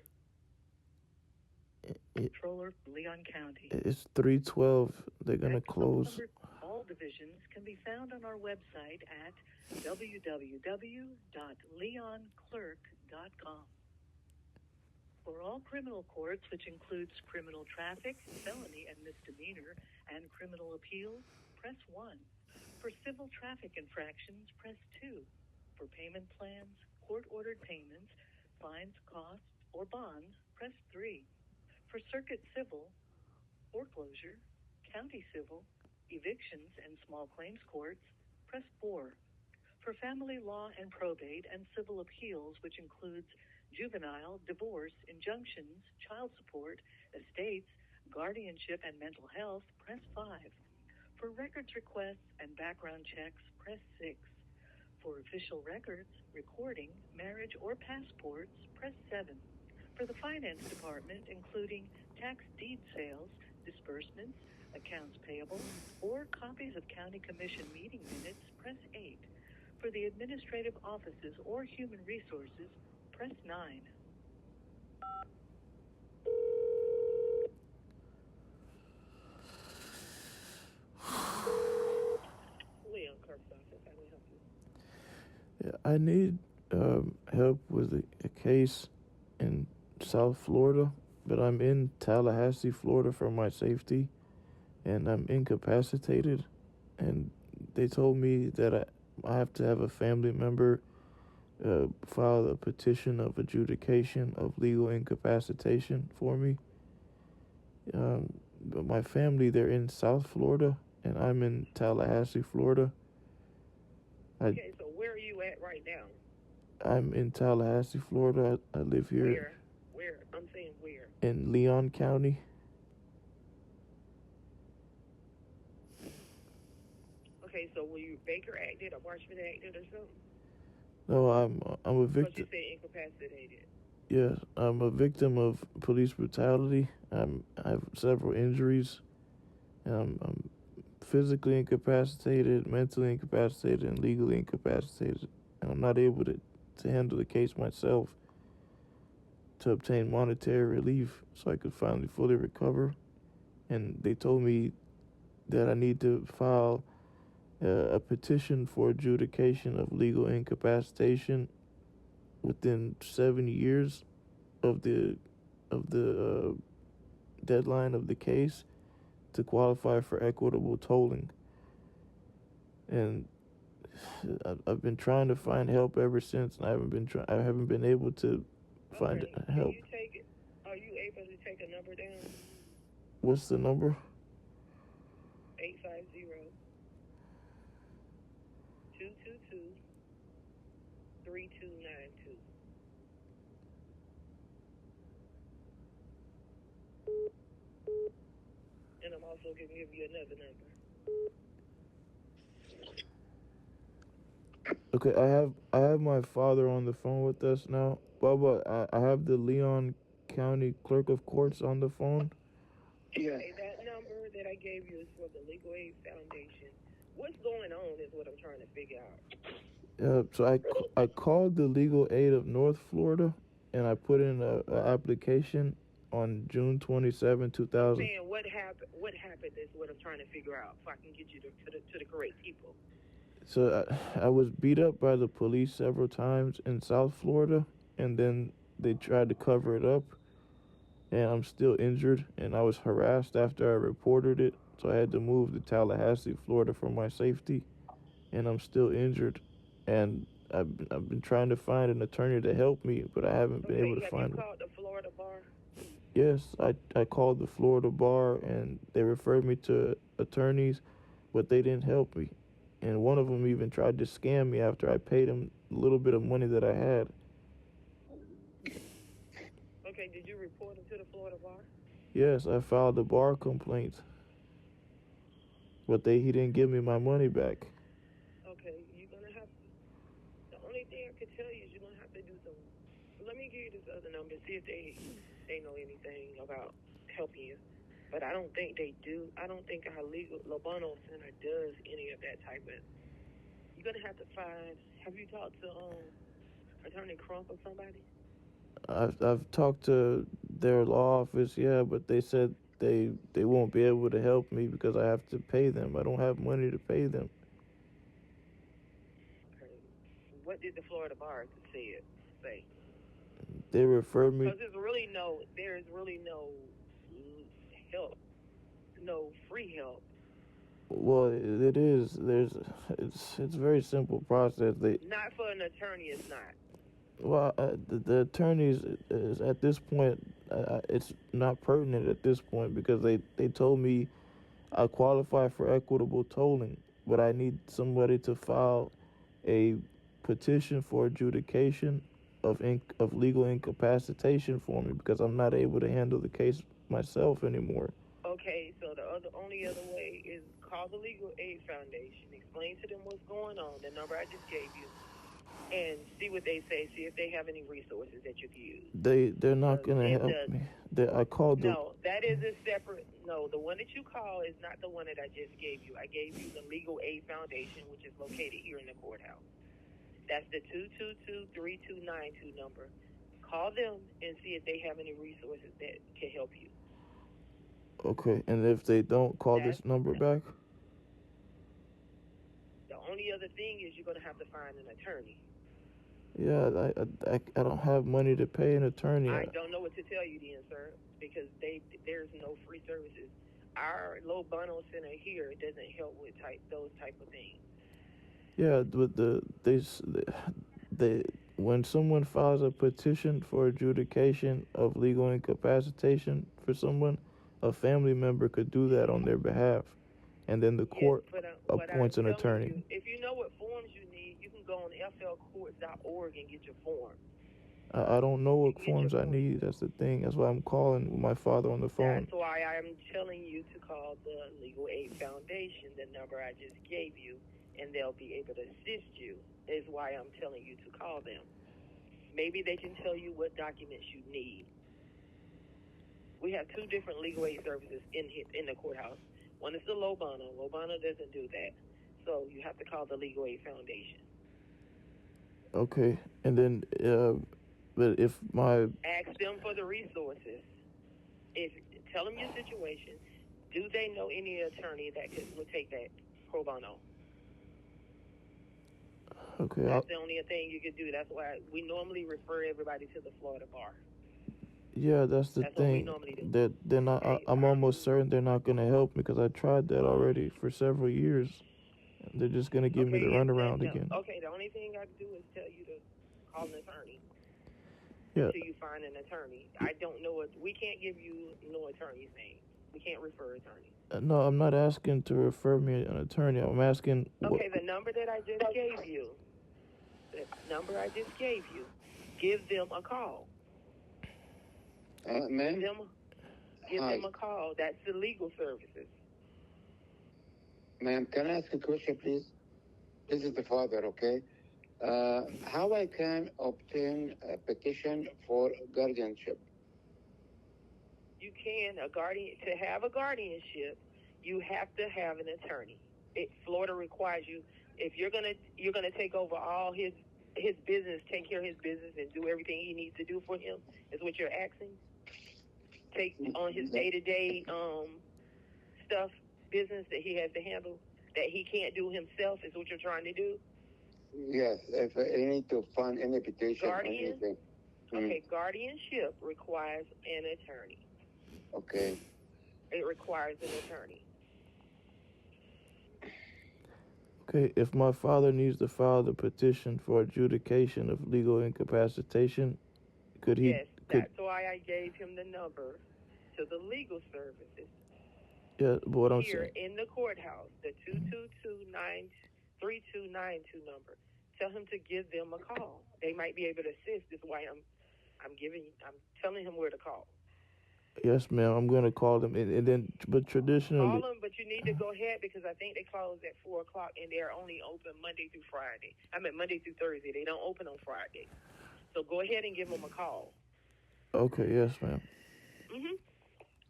Controller Leon County. It's 3:12. They're gonna close. All divisions can be found on our website at www.leonclerk.com. For all criminal courts, which includes criminal traffic, felony and misdemeanor, and criminal appeals, press 1. For civil traffic infractions, press 2. For payment plans, court-ordered payments, fines, costs, or bonds, press 3. For circuit civil, foreclosure, county civil, evictions, and small claims courts, press 4. For family law and probate and civil appeals, which includes juvenile, divorce, injunctions, child support, estates, guardianship, and mental health, press 5. For records requests and background checks, press 6. For official records, recording, marriage, or passports, press 7. For the finance department, including tax deed sales, disbursements, accounts payable, or copies of county commission meeting minutes, press 8. For the administrative offices or human resources, press 9. Leon Clerk's office, how may I help you? Yeah, I need help with a case in South Florida, but I'm in Tallahassee, Florida for my safety, and I'm incapacitated. And they told me that I have to have a family member file a petition of adjudication of legal incapacitation for me. But my family, they're in South Florida, and I'm in Tallahassee, Florida. Okay, so where are you at right now? I'm in Tallahassee, Florida. I live here. Where? I'm saying where? In Leon County. Okay, so were you Baker acted or Marshman acted or something? No, I'm a But victim. you say incapacitated. Yes, I'm a victim of police brutality. I have several injuries. I'm physically incapacitated, mentally incapacitated, and legally incapacitated. And I'm not able to handle the case myself to obtain monetary relief so I could finally fully recover. And they told me that I need to file a petition for adjudication of legal incapacitation within 7 years of the deadline of the case to qualify for equitable tolling. And I've been trying to find help ever since, and I haven't been able to find help. Are you able to take a number down? What's the number? 850-222-3292. And I'm also going to give you another number. Okay, I have my father on the phone with us now. Bubba, I have the Leon County Clerk of Courts on the phone. Yeah. Okay, that number that I gave you is for the Legal Aid Foundation. What's going on is what I'm trying to figure out. So I called the Legal Aid of North Florida, and I put in an application on June 27, 2000. Man, what happened is what I'm trying to figure out so I can get you to the correct people. So I was beat up by the police several times in South Florida, and then they tried to cover it up, and I'm still injured, and I was harassed after I reported it, so I had to move to Tallahassee, Florida for my safety, and I'm still injured, and I've been trying to find an attorney to help me, but I haven't been able to find one. Have you called the Florida bar? Yes, I called the Florida bar, and they referred me to attorneys, but they didn't help me. And one of them even tried to scam me after I paid him a little bit of money that I had. Okay, did you report him to the Florida bar? Yes, I filed a bar complaint. But he didn't give me my money back. Okay, you're going to have to, the only thing I could tell you is you're going to have to do something. Let me give you this other number, see if they know anything about helping you. But I don't think they do. I don't think our legal Lobano Center does any of that type of. You're gonna have to find. Have you talked to Attorney Crump or somebody? I've talked to their law office, yeah, but they said they won't be able to help me because I have to pay them. I don't have money to pay them. Okay. What did the Florida bar say? They refer me. Because there's really no help, no free help. Well, it is. It's a very simple process. Not for an attorney, it's not. Well, the attorneys is at this point, it's not pertinent at this point because they told me I qualify for equitable tolling, but I need somebody to file a petition for adjudication of legal incapacitation for me because I'm not able to handle the case myself anymore. Okay, so the only other way is call the Legal Aid Foundation, explain to them what's going on, the number I just gave you, and see what they say. See if they have any resources that you can use. They're not gonna help me. I called them. No, that is a separate. No, the one that you call is not the one that I just gave you. I gave you the Legal Aid Foundation, which is located here in the courthouse. That's the 222-3292 number. Call them and see if they have any resources that can help you. Okay, and if they don't, call this number back? The only other thing is you're going to have to find an attorney. Yeah, I don't have money to pay an attorney. I don't know what to tell you then, sir, because there's no free services. Our Lobano Center here doesn't help with those type of things. Yeah, but when someone files a petition for adjudication of legal incapacitation for someone, a family member could do that on their behalf, and then the court appoints an attorney. If you know what forms you need, you can go on flcourts.org and get your form. I don't know what forms I need. That's the thing. That's why I'm calling my father on the phone. That's why I'm telling you to call the Legal Aid Foundation, the number I just gave you, and they'll be able to assist you, is why I'm telling you to call them. Maybe they can tell you what documents you need. We have two different legal aid services in the courthouse. One is the Lobano. Lobano doesn't do that. So you have to call the Legal Aid Foundation. Okay. And then, but if my... Ask them for the resources. Tell them your situation. Do they know any attorney that would take that pro bono? Okay. That's the only thing you could do. That's why we normally refer everybody to the Florida bar. Yeah, that's the thing. What we normally do. They're not. I'm almost certain they're not going to help me because I tried that already for several years. They're just going to give me the runaround again. Okay, the only thing I can do is tell you to call an attorney. Yeah. Until you find an attorney. I don't know we can't give you no attorney's name. We can't refer attorneys. No, I'm not asking to refer me an attorney. I'm asking. Okay, the number that I just gave you. Give them a call. Ma'am? Give them a call. That's the legal services. Ma'am, can I ask a question, please? This is the father, okay? How I can obtain a petition for guardianship? You can. To have a guardianship, you have to have an attorney. Florida requires you. If you're gonna take over all his business, take care of his business, and do everything he needs to do for him, is what you're asking. Take on his day-to-day stuff, business that he has to handle, that he can't do himself, is what you're trying to do? Yes, if I need to fund any petition or anything. Okay, guardianship requires an attorney. Okay. It requires an attorney. Okay, if my father needs to file the petition for adjudication of legal incapacitation, could he... Yes, that's why I gave him the number to the legal services. Yeah, but what I'm saying... Here in the courthouse, the 222-3292 number. Tell him to give them a call. They might be able to assist. That's why I'm telling him where to call. Yes, ma'am. I'm going to call them. But traditionally... Call them, but you need to go ahead because I think they close at 4 o'clock and they're only open Monday through Friday. Monday through Thursday. They don't open on Friday. So go ahead and give them a call. Okay, yes, ma'am. Mm-hmm.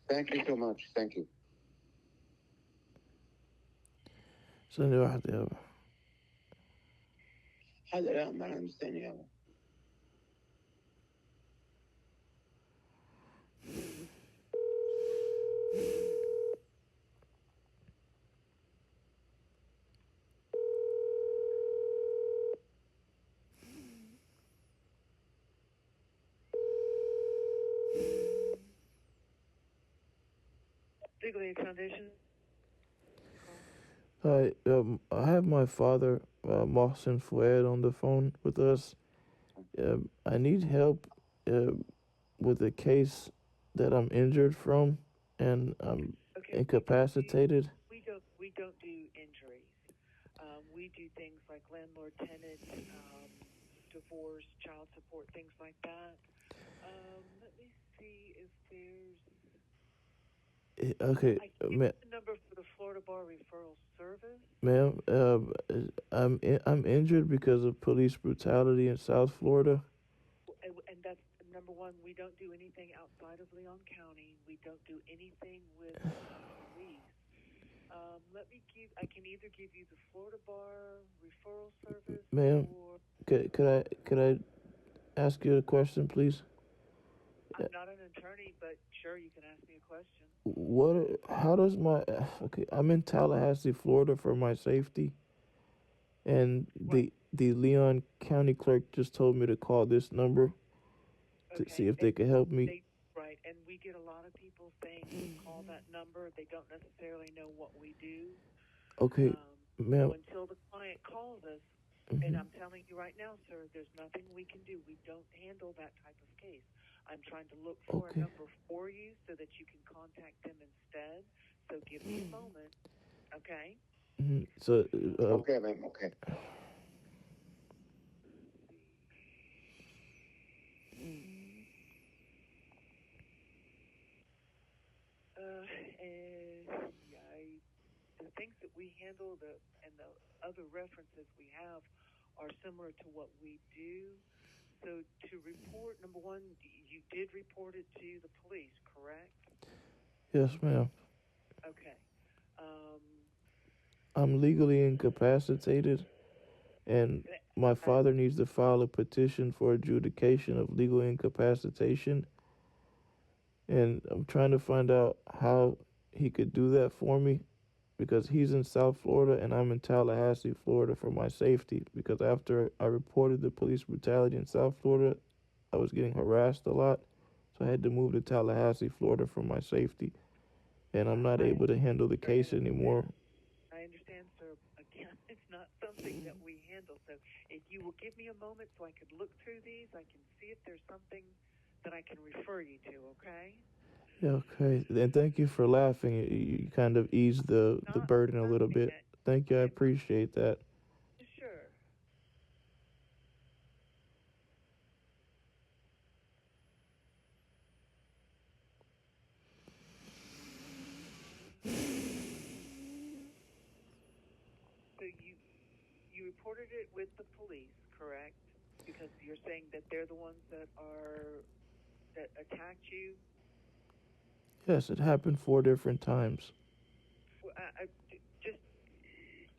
Thank you so much. Thank you. ثانية واحدة يابا. هذا لا ما أنا مستني يابا. Legal Aid Foundation. Hi, I have my father, Mohsen Fouad, on the phone with us. I need help with a case that I'm injured from, and I'm incapacitated. We don't do injuries. We do things like landlord-tenant, divorce, child support, things like that. Let me see if there's. Okay, I can give you the number for the Florida Bar Referral Service. ma'am, I'm injured because of police brutality in South Florida. And that's number one. We don't do anything outside of Leon County. We don't do anything with police. I can either give you the Florida Bar Referral Service, Ma'am, or could I ask you a question, please? I'm not an attorney, but sure, you can ask me a question. How does I'm in Tallahassee, Florida for my safety, and the Leon County clerk just told me to call this number to see if they could help me. Right, and we get a lot of people saying call that number. They don't necessarily know what we do. Okay, ma'am. So until the client calls us, and I'm telling you right now, sir, there's nothing we can do. We don't handle that type of case. I'm trying to look for a number for you so that you can contact them instead. So give me a moment, okay? So, okay, ma'am, okay. The things that we handle and the other references we have are similar to what we do. So to report, number one, you did report it to the police, correct? yes, ma'am. Okay. I'm legally incapacitated, and my father needs to file a petition for adjudication of legal incapacitation. And I'm trying to find out how he could do that for me, because he's in South Florida and I'm in Tallahassee, Florida for my safety. Because after I reported the police brutality in South Florida, I was getting harassed a lot. So I had to move to Tallahassee, Florida for my safety. And I'm not able to handle the case anymore. I understand, sir. Again, it's not something that we handle. So if you will give me a moment so I could look through these, I can see if there's something that I can refer you to, okay? Yeah, okay. And thank you for laughing. You kind of eased the burden a little bit. Thank you. I appreciate that. Sure. So you reported it with the police, correct? Because you're saying that they're the ones that attacked you? Yes, it happened 4 different times.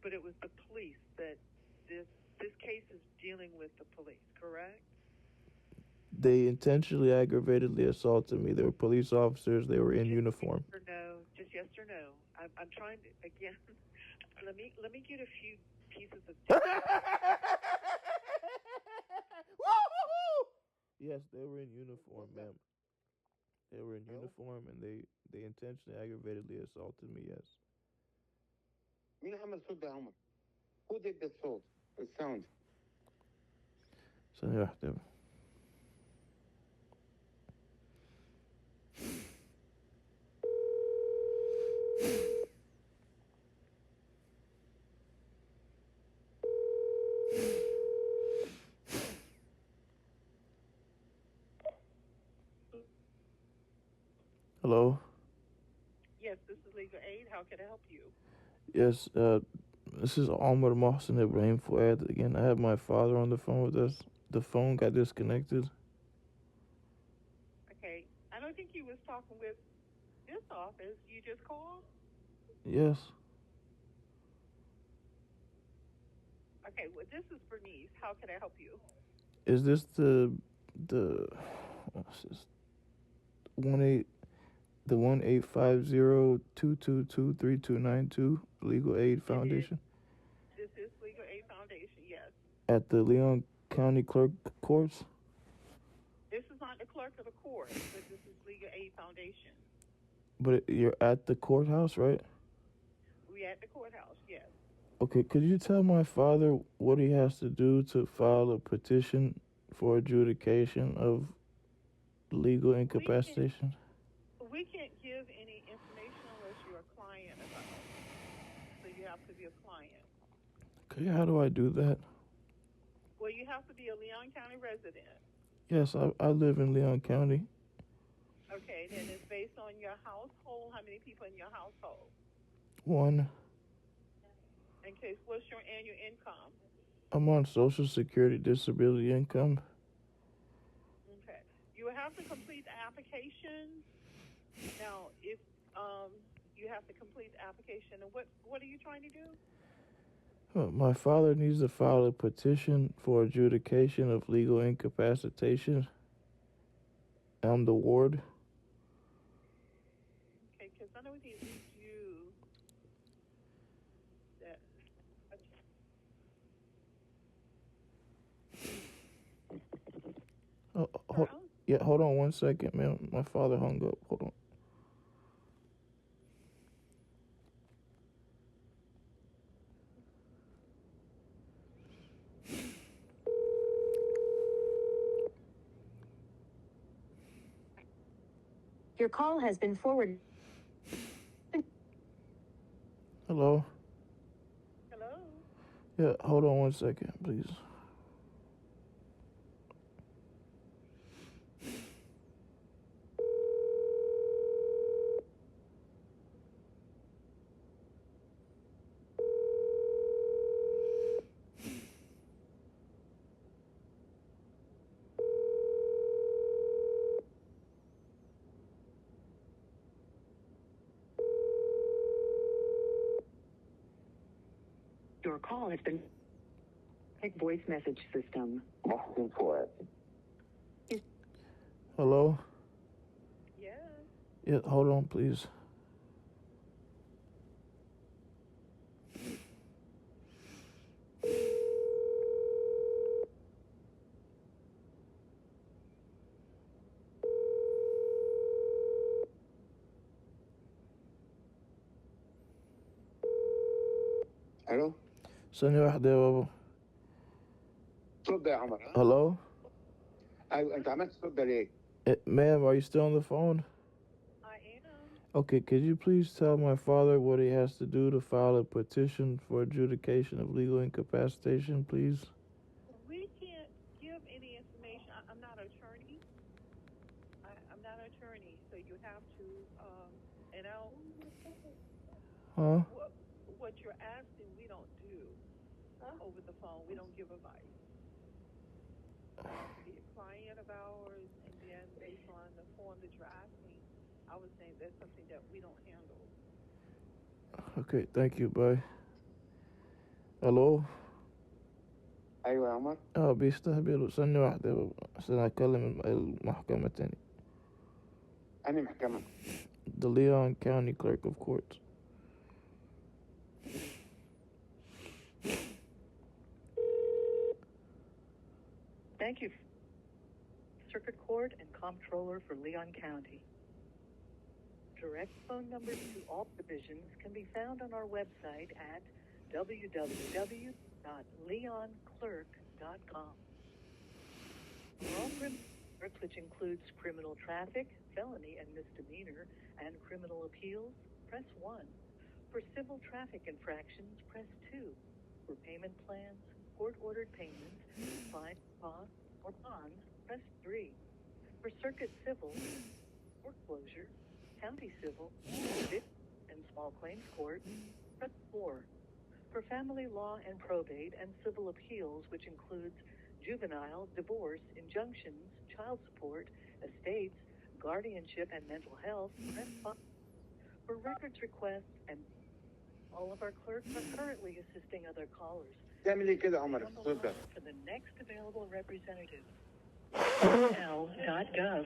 But it was the police that this case is dealing with the police, correct? They intentionally aggravatedly assaulted me. They were police officers. They were in uniform. Yes or no? Just yes or no. I'm trying to again. Let me get a few pieces of. Yes, they were in uniform, ma'am. They were in uniform, and they intentionally aggravatedly assaulted me. Yes. Who did the salt? The sound? So yeah, they. Hello? Yes, this is Legal Aid. How can I help you? Yes, this is Omar Mohsen Ibrahim Fouad again. I have my father on the phone with us. The phone got disconnected. Okay. I don't think you was talking with this office. You just called? Yes. Okay, well, this is Bernice. How can I help you? Is this the 1-850-222-3292 Legal Aid Foundation? This is Legal Aid Foundation, yes. At the Leon County Clerk Courts? This is not the clerk of the court, but this is Legal Aid Foundation. But you're at the courthouse, right? We at the courthouse, yes. Okay, could you tell my father what he has to do to file a petition for adjudication of legal incapacitation? We can't give any information unless you're a client of ours. So you have to be a client. Okay, how do I do that? Well, you have to be a Leon County resident. Yes, I live in Leon County. Okay, then it's based on your household. How many people in your household? 1, In case, what's your annual income? I'm on Social Security disability income. Okay. You will have to complete the application. Now, if you have to complete the application, and what are you trying to do? My father needs to file a petition for adjudication of legal incapacitation. I'm the ward. Okay, because I know we need to read you that. Hold on 1 second, man. My father hung up. Hold on. Your call has been forwarded. Hello? Hello? Yeah, hold on 1 second, please. Your call has been... Voice message system. Hello? Yes. Yeah, hold on, please. الو ثانية واحدة يا بابا. صوت ده يا عمر. Hello? ايوه انت عملت صوت ده ليه؟ Ma'am, are you still on the phone? I am. Okay, could you please tell my father what he has to do to file a petition for adjudication of legal incapacitation, please? We can't give any information. I'm not an attorney. I'm not an attorney, so you have to, and I'll, Huh? what you're asking, we don't do over the phone. We don't give advice. You have to be a client of ours, and then based on the form that you're asking, I was saying that's something that we don't handle. Okay, thank you, bye. Hello? ايوه يا عمر. بيستهبلوا. ثانية واحدة يا بابا عشان أكلم المحكمة تاني. أنا محكمة. The Leon County Clerk of Courts. Thank you, Circuit Court and Comptroller for Leon County. Direct phone numbers to all divisions can be found on our website at www.leonclerk.com. For all criminal work, which includes criminal traffic, felony and misdemeanor, and criminal appeals, press 1. For civil traffic infractions, press 2. For payment plans, court-ordered payments, fine costs, or bonds, press 3. For circuit civil, foreclosure, county civil, and small claims court, press 4. For family law and probate and civil appeals, which includes juvenile, divorce, injunctions, child support, estates, guardianship, and mental health, press 5. For records requests, and all of our clerks are currently assisting other callers. تعمل ايه كده عمر الصوت ده؟ For the next available representative. L.gov.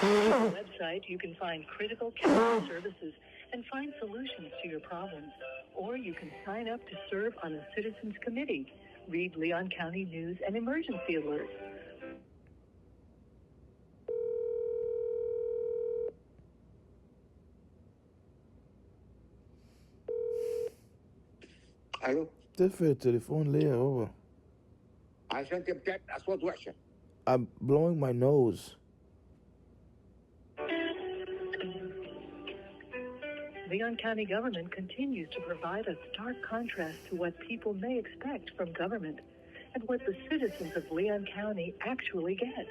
On the website, you can find critical county services and find solutions to your problems. Or you can sign up to serve on the Citizens Committee, read Leon County news and emergency alerts. الو تقفل التليفون ليه يا بابا؟ عشان انت بتعمل اصوات وحشه. I'm blowing my nose. Leon County government continues to provide a stark contrast to what people may expect from government and what the citizens of Leon County actually get.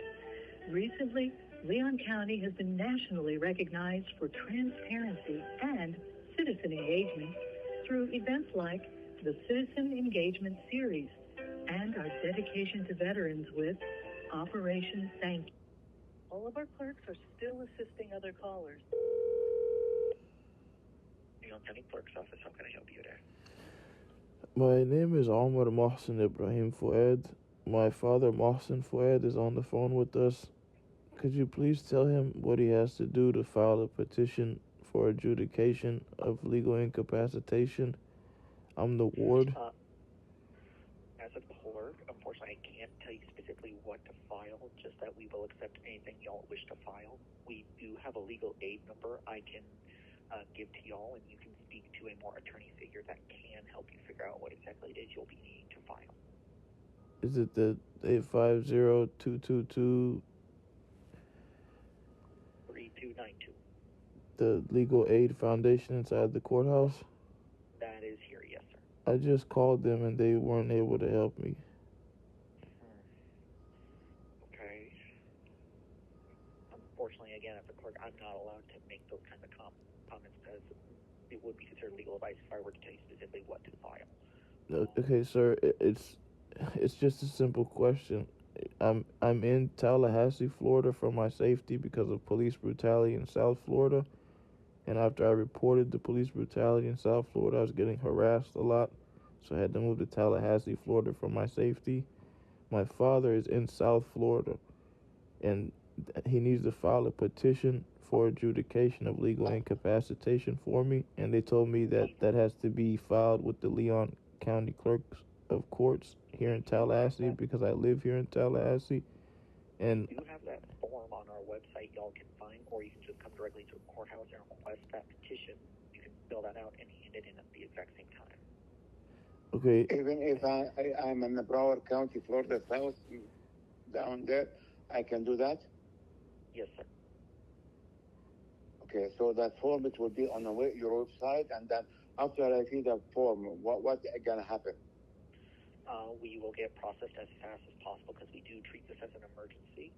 Recently, Leon County has been nationally recognized for transparency and citizen engagement through events like the Citizen Engagement Series and our dedication to veterans with Operation Thank You. All of our clerks are still assisting other callers. Leon County Clerk's Office, how can I help you today? My name is Omar Mohsen Ibrahim Fuad. My father Mohsen Fuad is on the phone with us. Could you please tell him what he has to do to file a petition for adjudication of legal incapacitation? I'm the ward. As a clerk, unfortunately, I can't tell you specifically what to file, just that we will accept anything y'all wish to file. We do have a legal aid number I can give to y'all, and you can speak to a more attorney figure that can help you figure out what exactly it is you'll be needing to file. Is it the 850-222? 3292. The Legal Aid Foundation inside the courthouse? That is here, yes, sir. I just called them and they weren't able to help me. Okay. Unfortunately, again, as a clerk, I'm not allowed to make those kinds of comments because it would be considered legal advice if I were to tell you specifically what to file. Okay, sir, it's just a simple question. I'm in Tallahassee, Florida for my safety because of police brutality in South Florida. And after I reported the police brutality in South Florida, I was getting harassed a lot. So I had to move to Tallahassee, Florida for my safety. My father is in South Florida, and he needs to file a petition for adjudication of legal incapacitation for me. And they told me that that has to be filed with the Leon County Clerks of Courts here in Tallahassee because I live here in Tallahassee. And We do have that form on our website y'all can find, or you can just come directly to the courthouse and request that petition. You can fill that out and hand it in at the exact same time. okay, Even if I'm in the Broward County, Florida, South, down there, I can do that? Yes, sir. Okay, so that form, it will be on your website, and then after I see the form, what gonna happen? We will get processed as fast as possible because we do treat this as an emergency.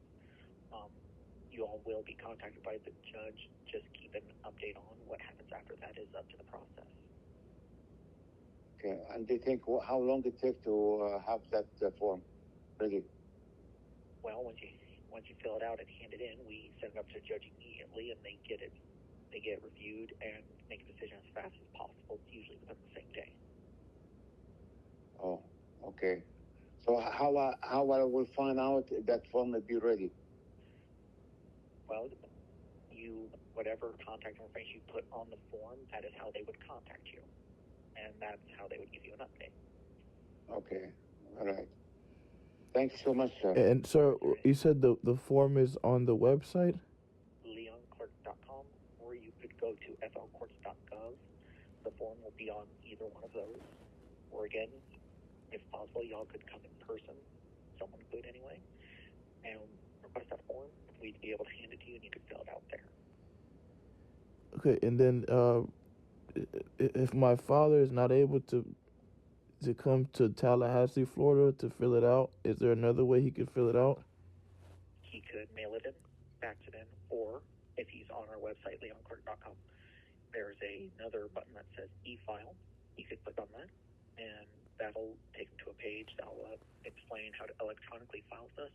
You all will be contacted by the judge. Just keep an update on what happens after that is up to the process. Okay, and do you think how long it takes to have that form ready? Well, once you fill it out and hand it in, we send it up to the judge immediately, and they get it reviewed and make a decision as fast as possible. It's usually within the same day. Oh, okay. So how I will find out that form will be ready? Well, whatever contact information you put on the form, that is how they would contact you, and that's how they would give you an update. Okay, all right. Thank you so much, sir. and sir, you said the form is on the website? leonclerk.com, or you could go to flcourts.gov. The form will be on either one of those. Or again, if possible, y'all could come in person. Someone could anyway, and request that form. We'd be able to hand it to you, and you could fill it out there. Okay, and then if my father is not able to come to Tallahassee, Florida to fill it out, is there another way he could fill it out? He could mail it in, fax it in, or if he's on our website, leonclerk.com, there's another button that says e-file. You could click on that, and that'll take him to a page that'll explain how to electronically file this.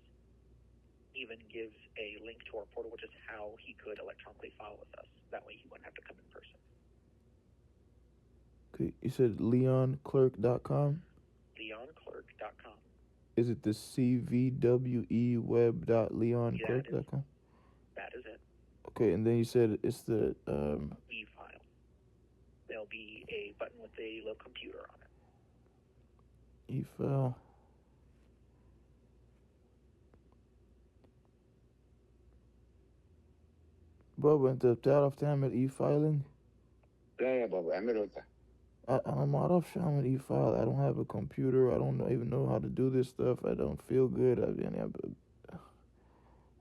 Even gives a link to our portal, which is how he could electronically file with us. That way he wouldn't have to come in person. Okay, you said leonclerk.com? leonclerk.com. Is it the cvweweb.leonclerk.com? That is it. Okay, and then you said it's the e-file. There'll be a button with a little computer on it. e-file. بابا انت بتعرف تعمل e-filing؟ لا يا بابا، اعمله انت. I'm out of Shaman e-file. I don't have a computer. I don't even know how to do this stuff. I don't feel good.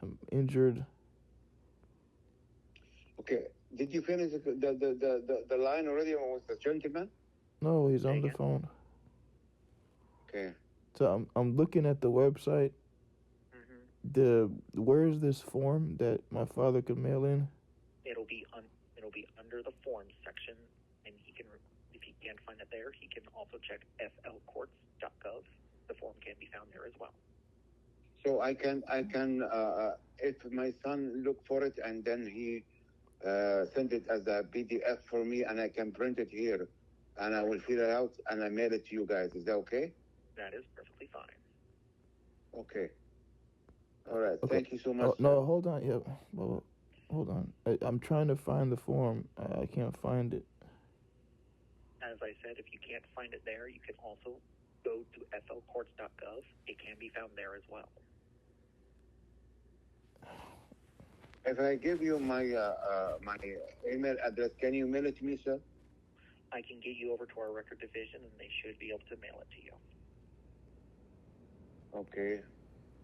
I'm injured. Okay. Did you finish the line already with the gentleman? No, he's on Say the again? phone. Okay. So I'm looking at the website. Where's this form that my father could mail in? It'll be under the forms section, and he can, if he can't find it there, he can also check flcourts.gov. The form can be found there as well. So I can if my son look for it and then he send it as a PDF for me, and I can print it here, and I will fill it out and I mail it to you guys. Is that okay? That is perfectly fine. Okay. All right. Okay. Thank you so much. No, hold on. Yeah, well, hold on. I'm trying to find the form. I can't find it. As I said, if you can't find it there, you can also go to flcourts.gov. It can be found there as well. If I give you my my email address, can you mail it to me, sir? I can get you over to our record division, and they should be able to mail it to you. Okay.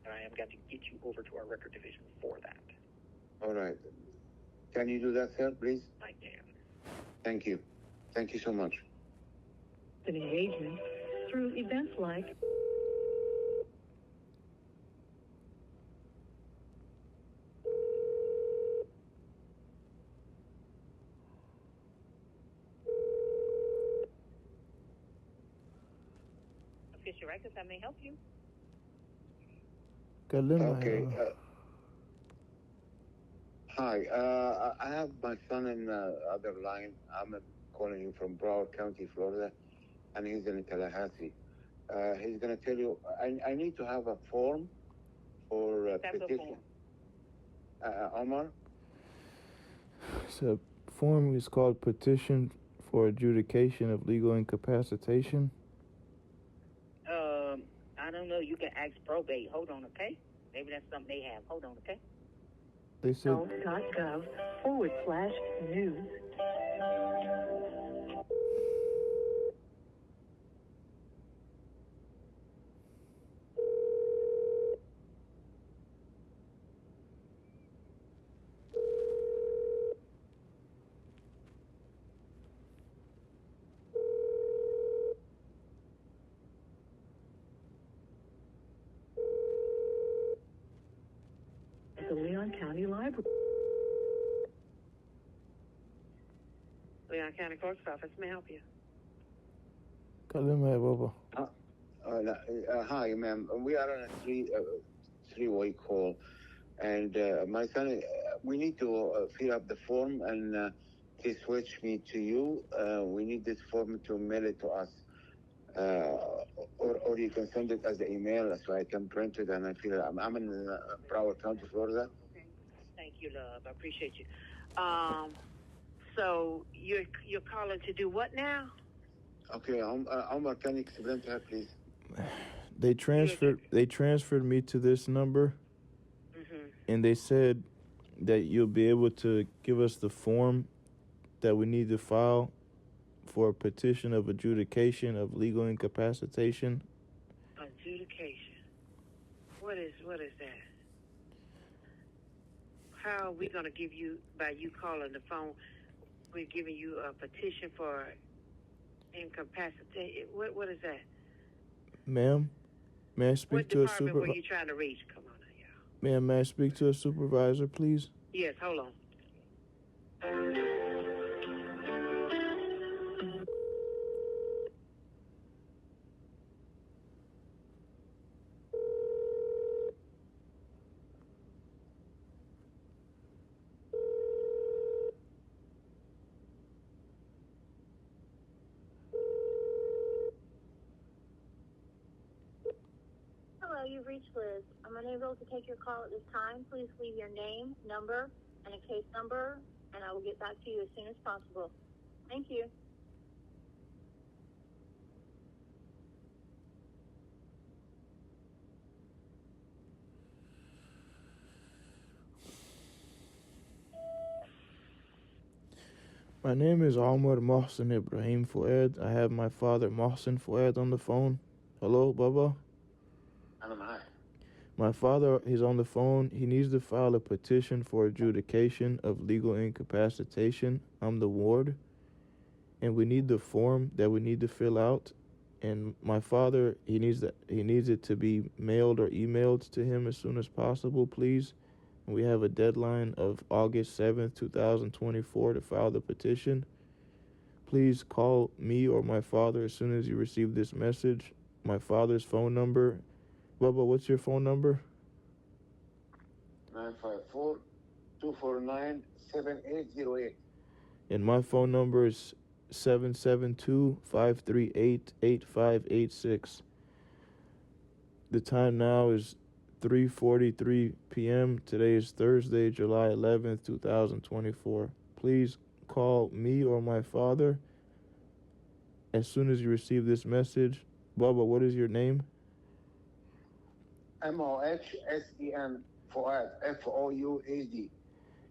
And I am going to get you over to our record division for that. All right. Can you do that, sir, please? I can. Thank you. Thank you so much. An engagement through events like Official records, I may help you. Okay. Hi. I have my son in the other line. I'm calling you from Broward County, Florida, and he's in Tallahassee. He's going to tell you, I need to have a form for petition. Omar? So form is called Petition for Adjudication of Legal Incapacitation. I don't know. You can ask probate. Hold on, okay? Maybe that's something they have. Hold on, okay? They said health.gov/news. The Leon County Library. Leon County Clerk's Office, may I help you? Hi, ma'am. We are on a three-way call, and my son, we need to fill up the form, and he switched me to you. We need this form to mail it to us, or you can send it as an email so I can print it and I fill it. I'm in Broward County, Florida. Okay. Thank you, love. I appreciate you. So you're calling to do what now? Okay, Omar, can you explain to her, please? They transferred me to this number, and they said that you'll be able to give us the form that we need to file for a petition of adjudication of legal incapacitation. Adjudication. What is that? How are we going to give you, by you calling the phone, we're giving you a petition for incapacitation? What is that? Ma'am, may I speak to a supervisor? What department were you trying to reach? Come on now, y'all. Ma'am, may I speak to a supervisor, please? Yes, hold on. Hello, you've reached Liz. I'm unable to take your call at this time. Please leave your name, number, and a case number, and I will get back to you as soon as possible. Thank you. My name is Omar Mohsen Ibrahim Fuad. I have my father Mohsen Fuad on the phone. Hello, Baba? أنا معاك. My father, he's on the phone. He needs to file a petition for adjudication of legal incapacitation. I'm the ward, and we need the form that we need to fill out. And my father, he needs it to be mailed or emailed to him as soon as possible, please. We have a deadline of August 7th, 2024 to file the petition. Please call me or my father as soon as you receive this message. My father's phone number. Bubba, what's your phone number? 954-249-7808. And my phone number is 772-538-8586. The time now is 3:43 p.m. Today is Thursday, July 11th, 2024. Please call me or my father as soon as you receive this message. Bubba, what is your name? Mohsen Fuad, Fouad.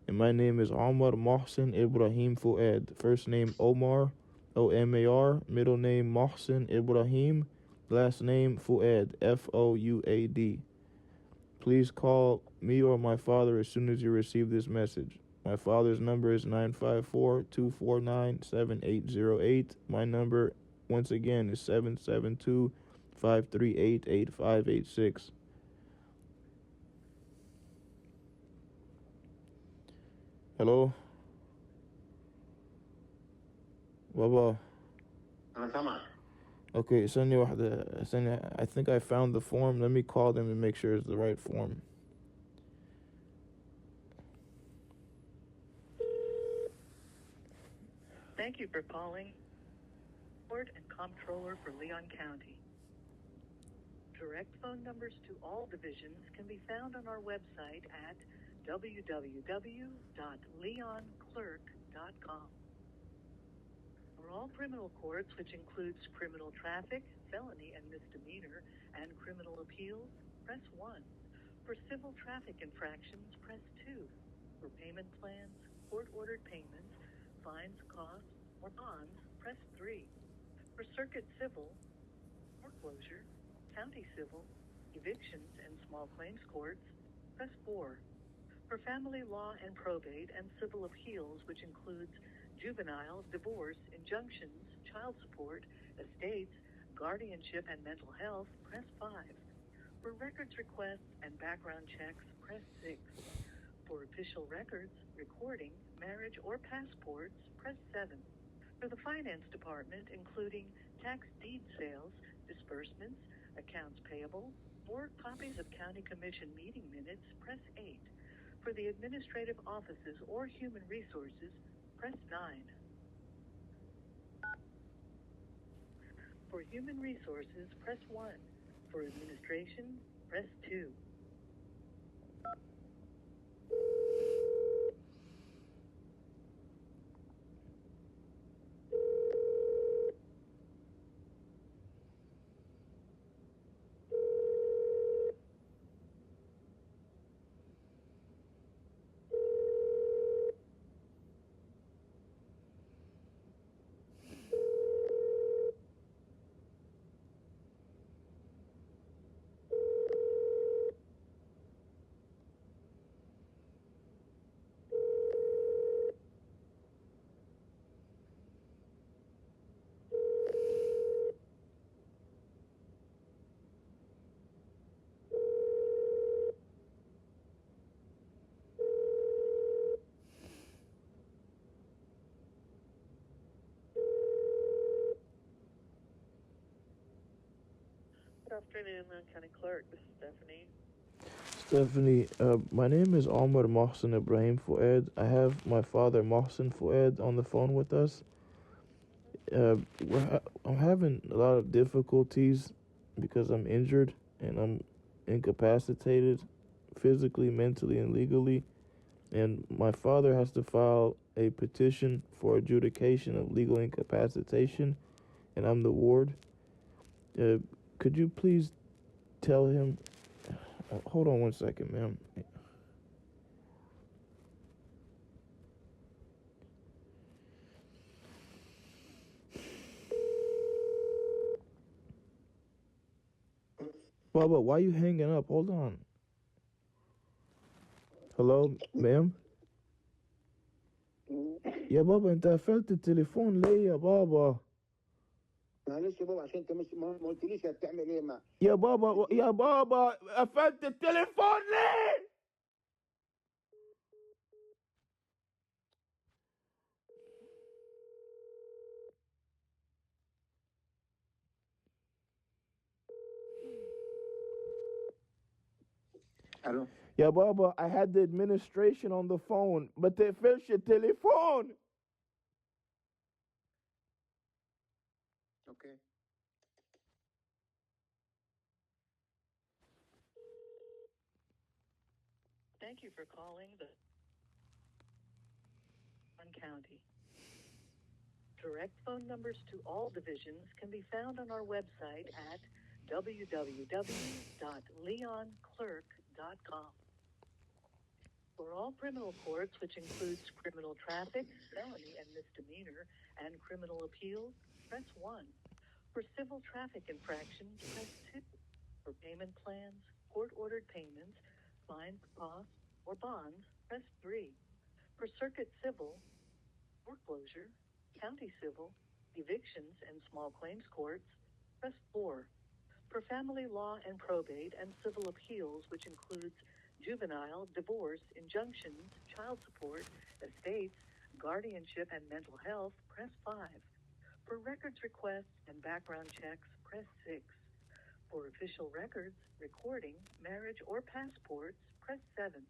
And my name is Omar Mohsen Ibrahim Fuad. First name Omar, Omar. Middle name Mohsen Ibrahim. Last name Fuad, Fouad. Please call me or my father as soon as you receive this message. My father's number is 954-249-7808. My number, once again, is 772-538-8586. Hello? Baba. أنا سامعك. Okay, ثانية واحدة. I think I found the form. Let me call them and make sure it's the right form. Thank you for calling Board and Comptroller for Leon County. Direct phone numbers to all divisions can be found on our website at www.leonclerk.com. For all criminal courts, which includes criminal traffic, felony and misdemeanor, and criminal appeals, press 1. For civil traffic infractions, press 2. For payment plans, court-ordered payments, fines, costs, or bonds, press 3. For circuit civil, foreclosure, county civil, evictions, and small claims courts, press 4. For family law and probate and civil appeals, which includes juvenile, divorce, injunctions, child support, estates, guardianship, and mental health, press 5. For records requests and background checks, press 6. For official records, recording, marriage, or passports, press 7. For the finance department, including tax deed sales, disbursements, accounts payable, or copies of county commission meeting minutes, press 8. For the administrative offices or human resources, press 9. For human resources, press 1. For administration, press 2. Good afternoon, County Clerk. This is Stephanie. Stephanie, my name is Omar Mohsen Ibrahim Fuad. I have my father Mohsen Fuad on the phone with us. I'm having a lot of difficulties because I'm injured and I'm incapacitated physically, mentally, and legally. And my father has to file a petition for adjudication of legal incapacitation, and I'm the ward. Could you please tell him? Hold on one second, ma'am. Baba, why you hanging up? Hold on. Hello, ma'am? يا بابا انت قفلت التليفون ليه يا بابا؟ معلش يا بابا عشان انت مش ما قلتليش هتعمل ايه مع يا بابا قفلت التليفون ليه؟ الو. يا بابا I had the administration on the phone ما تقفلش التليفون. اوكي. Thank you for calling the County. Direct phone numbers to all divisions can be found on our website at www.leonclerk.com. For all criminal courts, which includes criminal traffic, felony and misdemeanor, and criminal appeals, press 1. For civil traffic infractions, press 2. For payment plans, court-ordered payments, fines, costs, or bonds, press 3. For circuit civil, foreclosure, county civil, evictions, and small claims courts, press 4. For family law and probate and civil appeals, which includes juvenile, divorce, injunctions, child support, estates, guardianship, and mental health, press 5. For records requests and background checks, press 6. For official records, recording, marriage, or passports, press 7.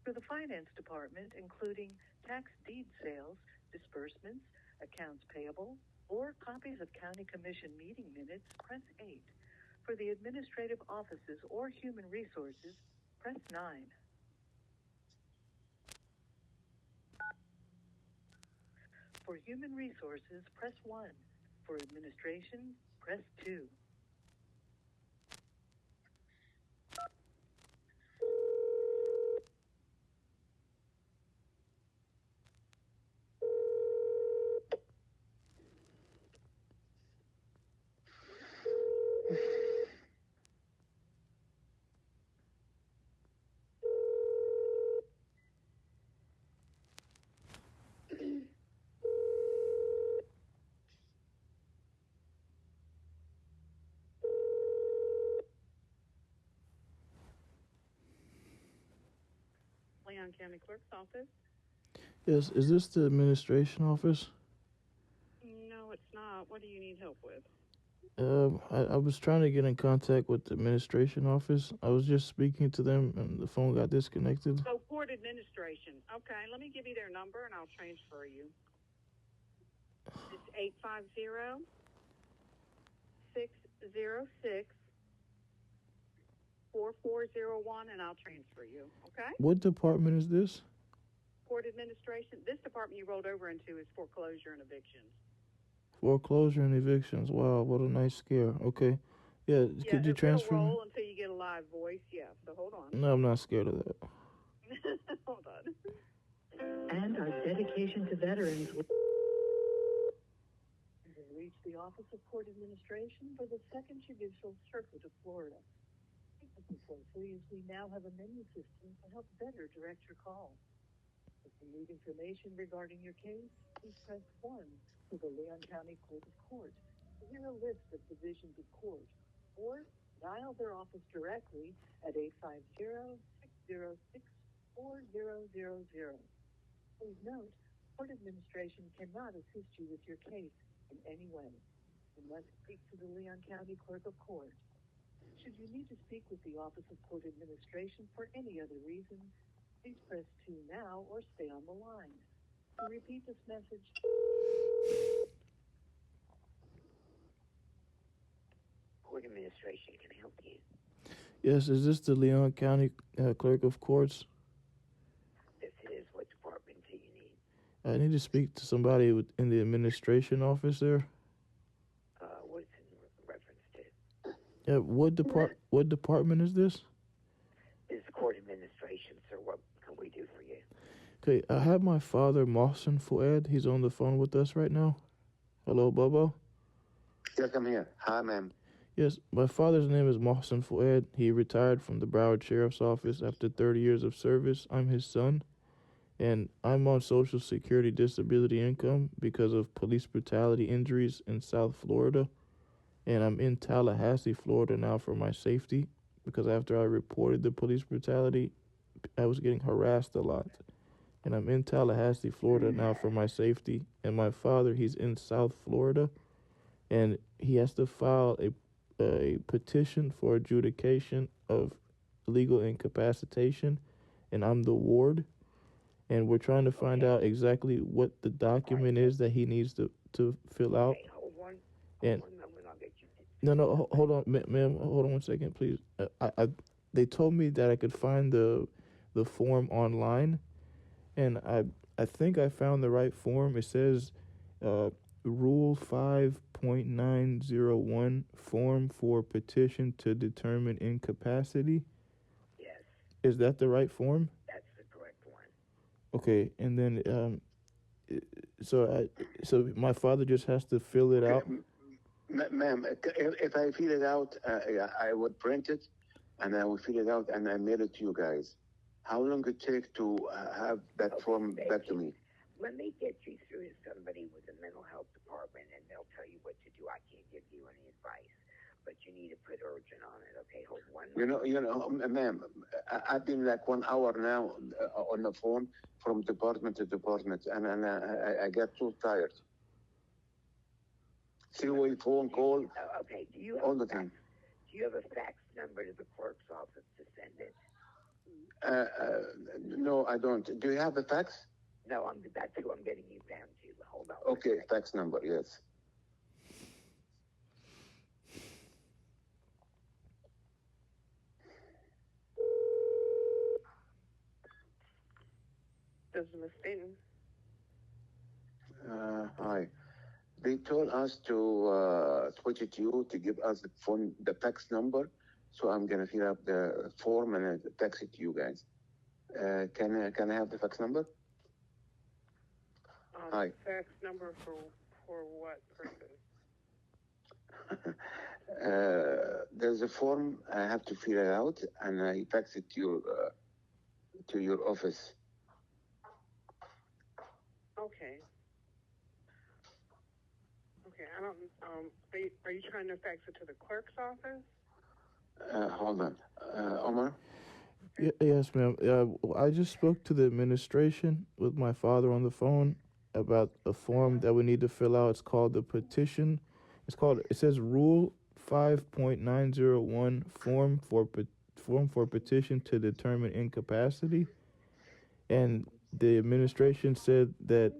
For the finance department, including tax deed sales, disbursements, accounts payable, or copies of county commission meeting minutes, press 8. For the administrative offices or human resources, press 9. For human resources, press 1. For administration, press 2. Leon County Clerk's office. Yes, is this the administration office? No, it's not. What do you need help with? I was trying to get in contact with the administration office. I was just speaking to them and the phone got disconnected. Oh, court administration. Okay, let me give you their number and I'll transfer you. It's 850-606-4401 and I'll transfer you. Okay? What department is this? Court administration. This department you rolled over into is foreclosure and evictions. Foreclosure and evictions. Wow, what a nice scare. Okay. Yeah, could you transfer it'll me? roll until you get a live voice. Yeah, so hold on. No, I'm not scared of that. Hold on. And our dedication to veterans will reach the Office of Court Administration for the 2nd Judicial Circuit of Florida. Listen closely as we now have a menu system to help better direct your call. If you need information regarding your case, please press 1 to the Leon County Clerk of Court to hear a list of divisions of court, or dial their office directly at 850-606-4000. Please note, court administration cannot assist you with your case in any way. You must speak to the Leon County Clerk of Court. Should you need to speak with the Office of Court Administration for any other reason, please press 2 now or stay on the line. To repeat this message, Court administration can help you. Yes, is this the Leon County Clerk of Courts? This is. What department do you need? I need to speak to somebody in the administration office there. What's in reference to? Yeah, what department is this? This is court administration, sir. What can we do for you? Okay, I have my father, Mohsen Fuad. He's on the phone with us right now. Hello, Bubba. Yes, I'm here. Hi, ma'am. Yes, my father's name is Mohsen Fouad. He retired from the Broward Sheriff's Office after 30 years of service. I'm his son, and I'm on Social Security disability income because of police brutality injuries in South Florida. And I'm in Tallahassee, Florida now for my safety because after I reported the police brutality, I was getting harassed a lot. And I'm in Tallahassee, Florida now for my safety. And my father, he's in South Florida, and he has to file a petition for adjudication of legal incapacitation, and I'm the ward, and we're trying to find out exactly what the document is that he needs to fill out. Hold on. And I'll get you. no, hold on, ma'am, hold on 1 second, please. They told me that I could find the form online, and I think I found the right form. It says Rule 5.901, form for petition to determine incapacity. Yes, Is that the right form? that's the correct one. Okay, and then so my father just has to fill it out. Ma'am, if I fill it out, I would print it, and I will fill it out, and I mail it to you guys. How long it take to have that form back to me? Let me get you through to somebody with the mental health department, and they'll tell you what to do. I can't give you any advice, but you need to put urgent on it. Okay, hold one. Ma'am, I've been like 1 hour now on the phone from department to department, and I get too tired. Three-way phone call. Okay, do you have all the time? Do you have a fax number to the clerk's office to send it? No, I don't. Do you have a fax? No, that's who I'm getting you down to. Hold on. Okay, fax number, yes. This is Miss Staten. Hi. They told us to switch it to you to give us the fax number. So I'm gonna fill up the form and fax it to you guys. Can I have the fax number? Hi. Fax number for what purpose? There's a form I have to fill it out, and I fax it to your office. Okay. I don't. Are you trying to fax it to the clerk's office? Hold on, Omar. Yes, ma'am. I just spoke to the administration with my father on the phone about a form that we need to fill out. It's called the petition. It says Rule 5.901, form for petition to determine incapacity. And the administration said that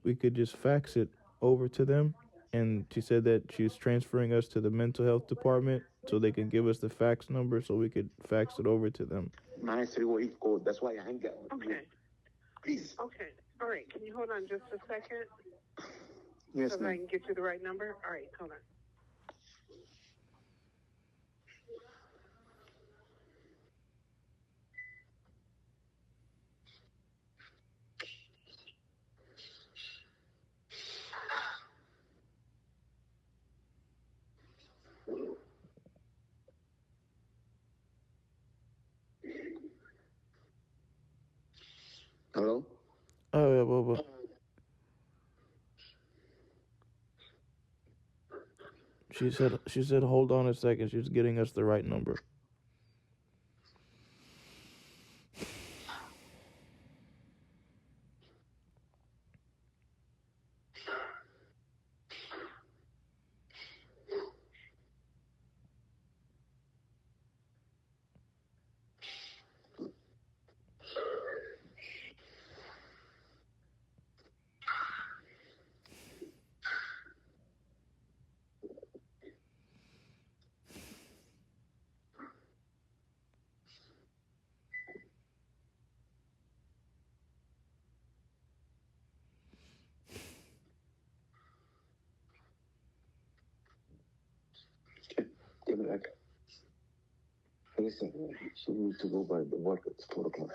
we could just fax it over to them. And she said that she's transferring us to the mental health department so they can give us the fax number so we could fax it over to them. My three-way code. That's why I hang out. Okay. Please. Okay. All right. Can you hold on just a second? Yes, so that ma'am. I can get you the right number? All right. Hold on. Hello? Oh, yeah, Boba. She said, hold on a second. She's getting us the right number. Give it back. Listen, she needs to go by the work at 4 o'clock.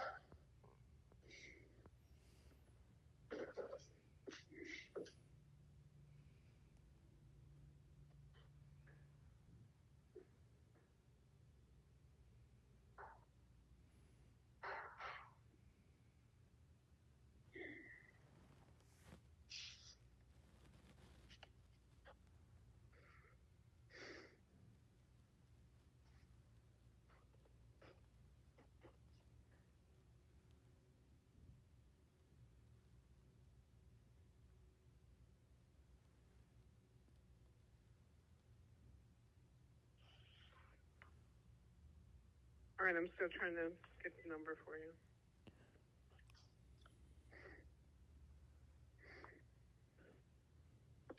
All right, I'm still trying to get the number for you.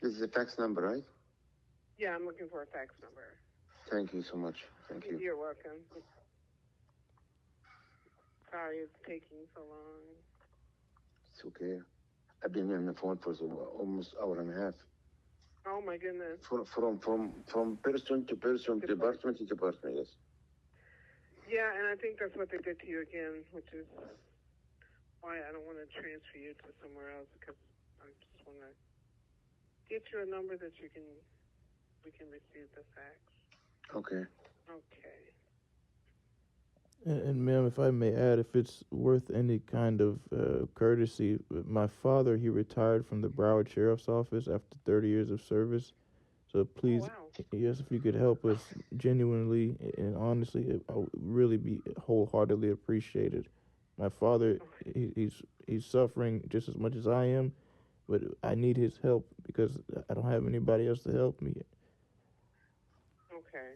This is a fax number, right? Yeah, I'm looking for a fax number. Thank you so much. Thank you. You're welcome. Sorry it's taking so long. It's okay. I've been on the phone for almost hour and a half. Oh my goodness. From person to person, department to department, yes. Yeah, and I think that's what they did to you again, which is why I don't want to transfer you to somewhere else, because I just want to get you a number that we can receive the fax. Okay. Okay. And ma'am, if I may add, if it's worth any kind of courtesy, my father, he retired from the Broward Sheriff's Office after 30 years of service. So please, yes, if you could help us genuinely and honestly, I would really be wholeheartedly appreciated. My father, he's suffering just as much as I am, but I need his help because I don't have anybody else to help me. Okay.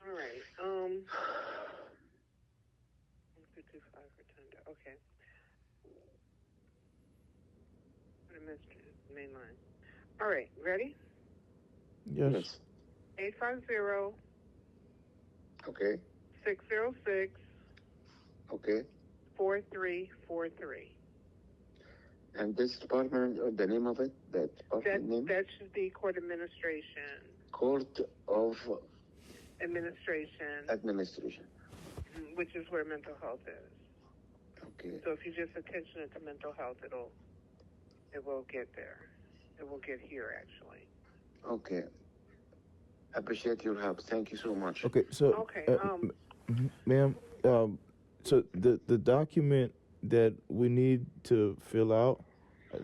All right. 225 Rotunda. Okay. I missed the main line. All right. Ready? Yes. 850. Okay. 606. Okay. 4343. And this department, the name of it, that department name? That should be Court Administration. Court of Administration. Administration. Which is where mental health is. Okay. So if you just attention it to mental health, it will get there. It will get here, actually. Okay. I appreciate your help. Thank you so much. Okay, so, ma'am, so the document that we need to fill out,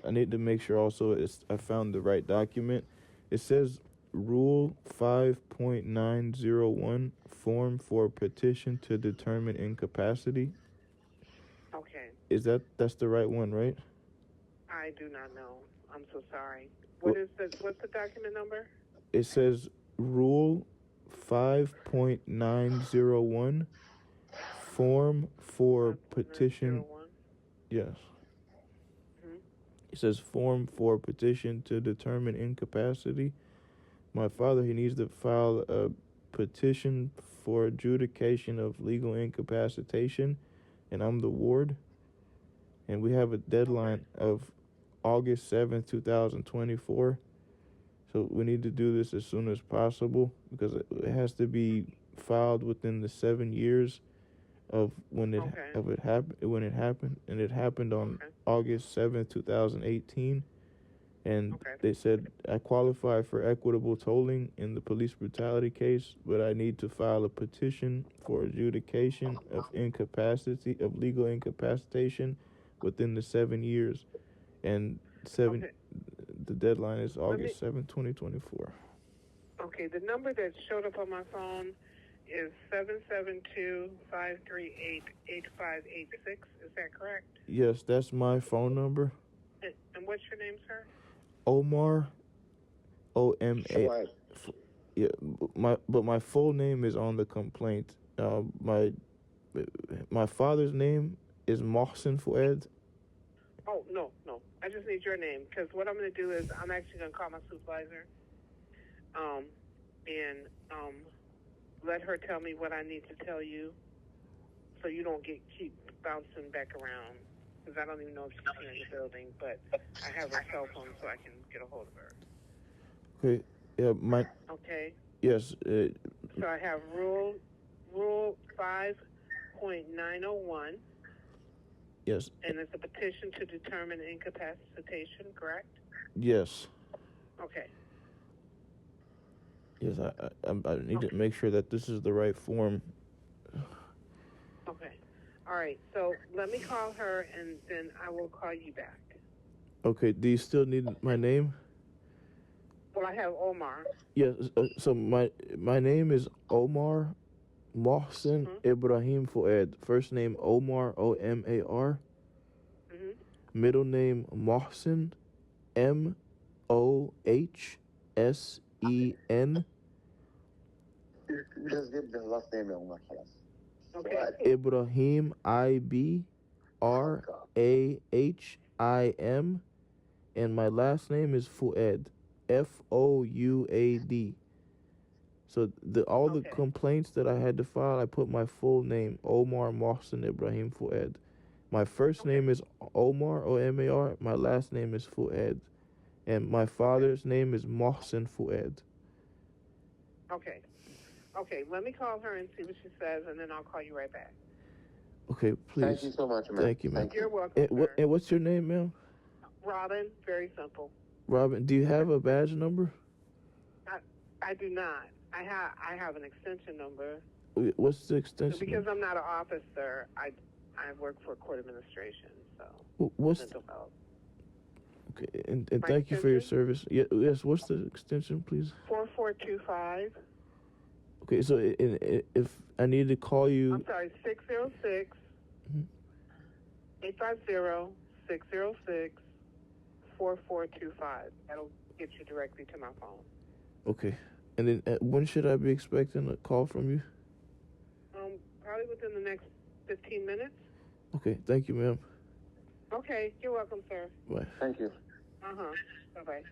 I need to make sure also I found the right document. It says Rule 5.901, Form for Petition to Determine Incapacity. Okay. That's the right one, right? I do not know. I'm so sorry. What's the document number? It says Rule 5.901, Form for Petition. Yes. It says Form for Petition to Determine Incapacity. My father, he needs to file a petition for adjudication of legal incapacitation, and I'm the ward. And we have a deadline of August 7th, 2024. So we need to do this as soon as possible because it has to be filed within the 7 years of when it happened, and it happened on August 7th, 2018. And they said I qualify for equitable tolling in the police brutality case, but I need to file a petition for adjudication of legal incapacitation within the 7 years. And the deadline is August 7th, 2024. Okay, the number that showed up on my phone is 772-538-8586. Is that correct? Yes, that's my phone number. And what's your name, sir? Omar, O-M-A. Yeah, my full name is on the complaint. My father's name is Mohsen Fouad. Oh, no. I just need your name, because what I'm going to do is I'm actually going to call my supervisor and let her tell me what I need to tell you so you don't keep bouncing back around, because I don't even know if she's here in the building, but I have her cell phone so I can get a hold of her. Okay. Yeah, Okay. Yes. So I have Rule 5.901. Yes. And it's a petition to determine incapacitation, correct? Yes. Okay. Yes, I need to make sure that this is the right form. Okay. All right. So let me call her, and then I will call you back. Okay. Do you still need my name? Well, I have Omar. Yes. So my name is Omar Mohsen Ibrahim Fouad. First name Omar, O-M-A-R. Middle name Mohsen, M-O-H-S-E-N. Just give the last name يا عمر خلاص. Okay. Ibrahim, Ibrahim, and my last name is Fuad, Fouad. So all the complaints that I had to file, I put my full name, Omar Mohsen Ibrahim Fuad. My first name is Omar, Omar. My last name is Fuad. And my father's name is Mohsen Fuad. Okay. Okay, let me call her and see what she says, and then I'll call you right back. Okay, please. Thank you so much, man. Thank you, ma'am. You're welcome, sir. And what's your name, ma'am? Robin, very simple. Robin, do you have a badge number? I do not. I have an extension number. What's the extension? Because I'm not an officer, I work for court administration, so what's mental health. Okay, and thank you for your service. Yes, what's the extension, please? 4425. Okay, so if I need to call you... I'm sorry, 606 850 606 4425. That'll get you directly to my phone. Okay. And then when should I be expecting a call from you? Probably within the next 15 minutes. Okay, thank you, ma'am. Okay, you're welcome, sir. Bye. Thank you. Bye-bye.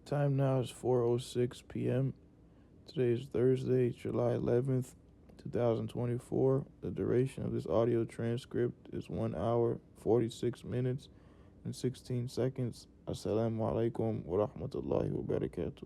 Time now is 4:06 p.m. Today is Thursday, July 11th, 2024. The duration of this audio transcript is 1 hour, 46 minutes, and 16 seconds. Assalamu alaikum wa rahmatullahi wa barakatuh.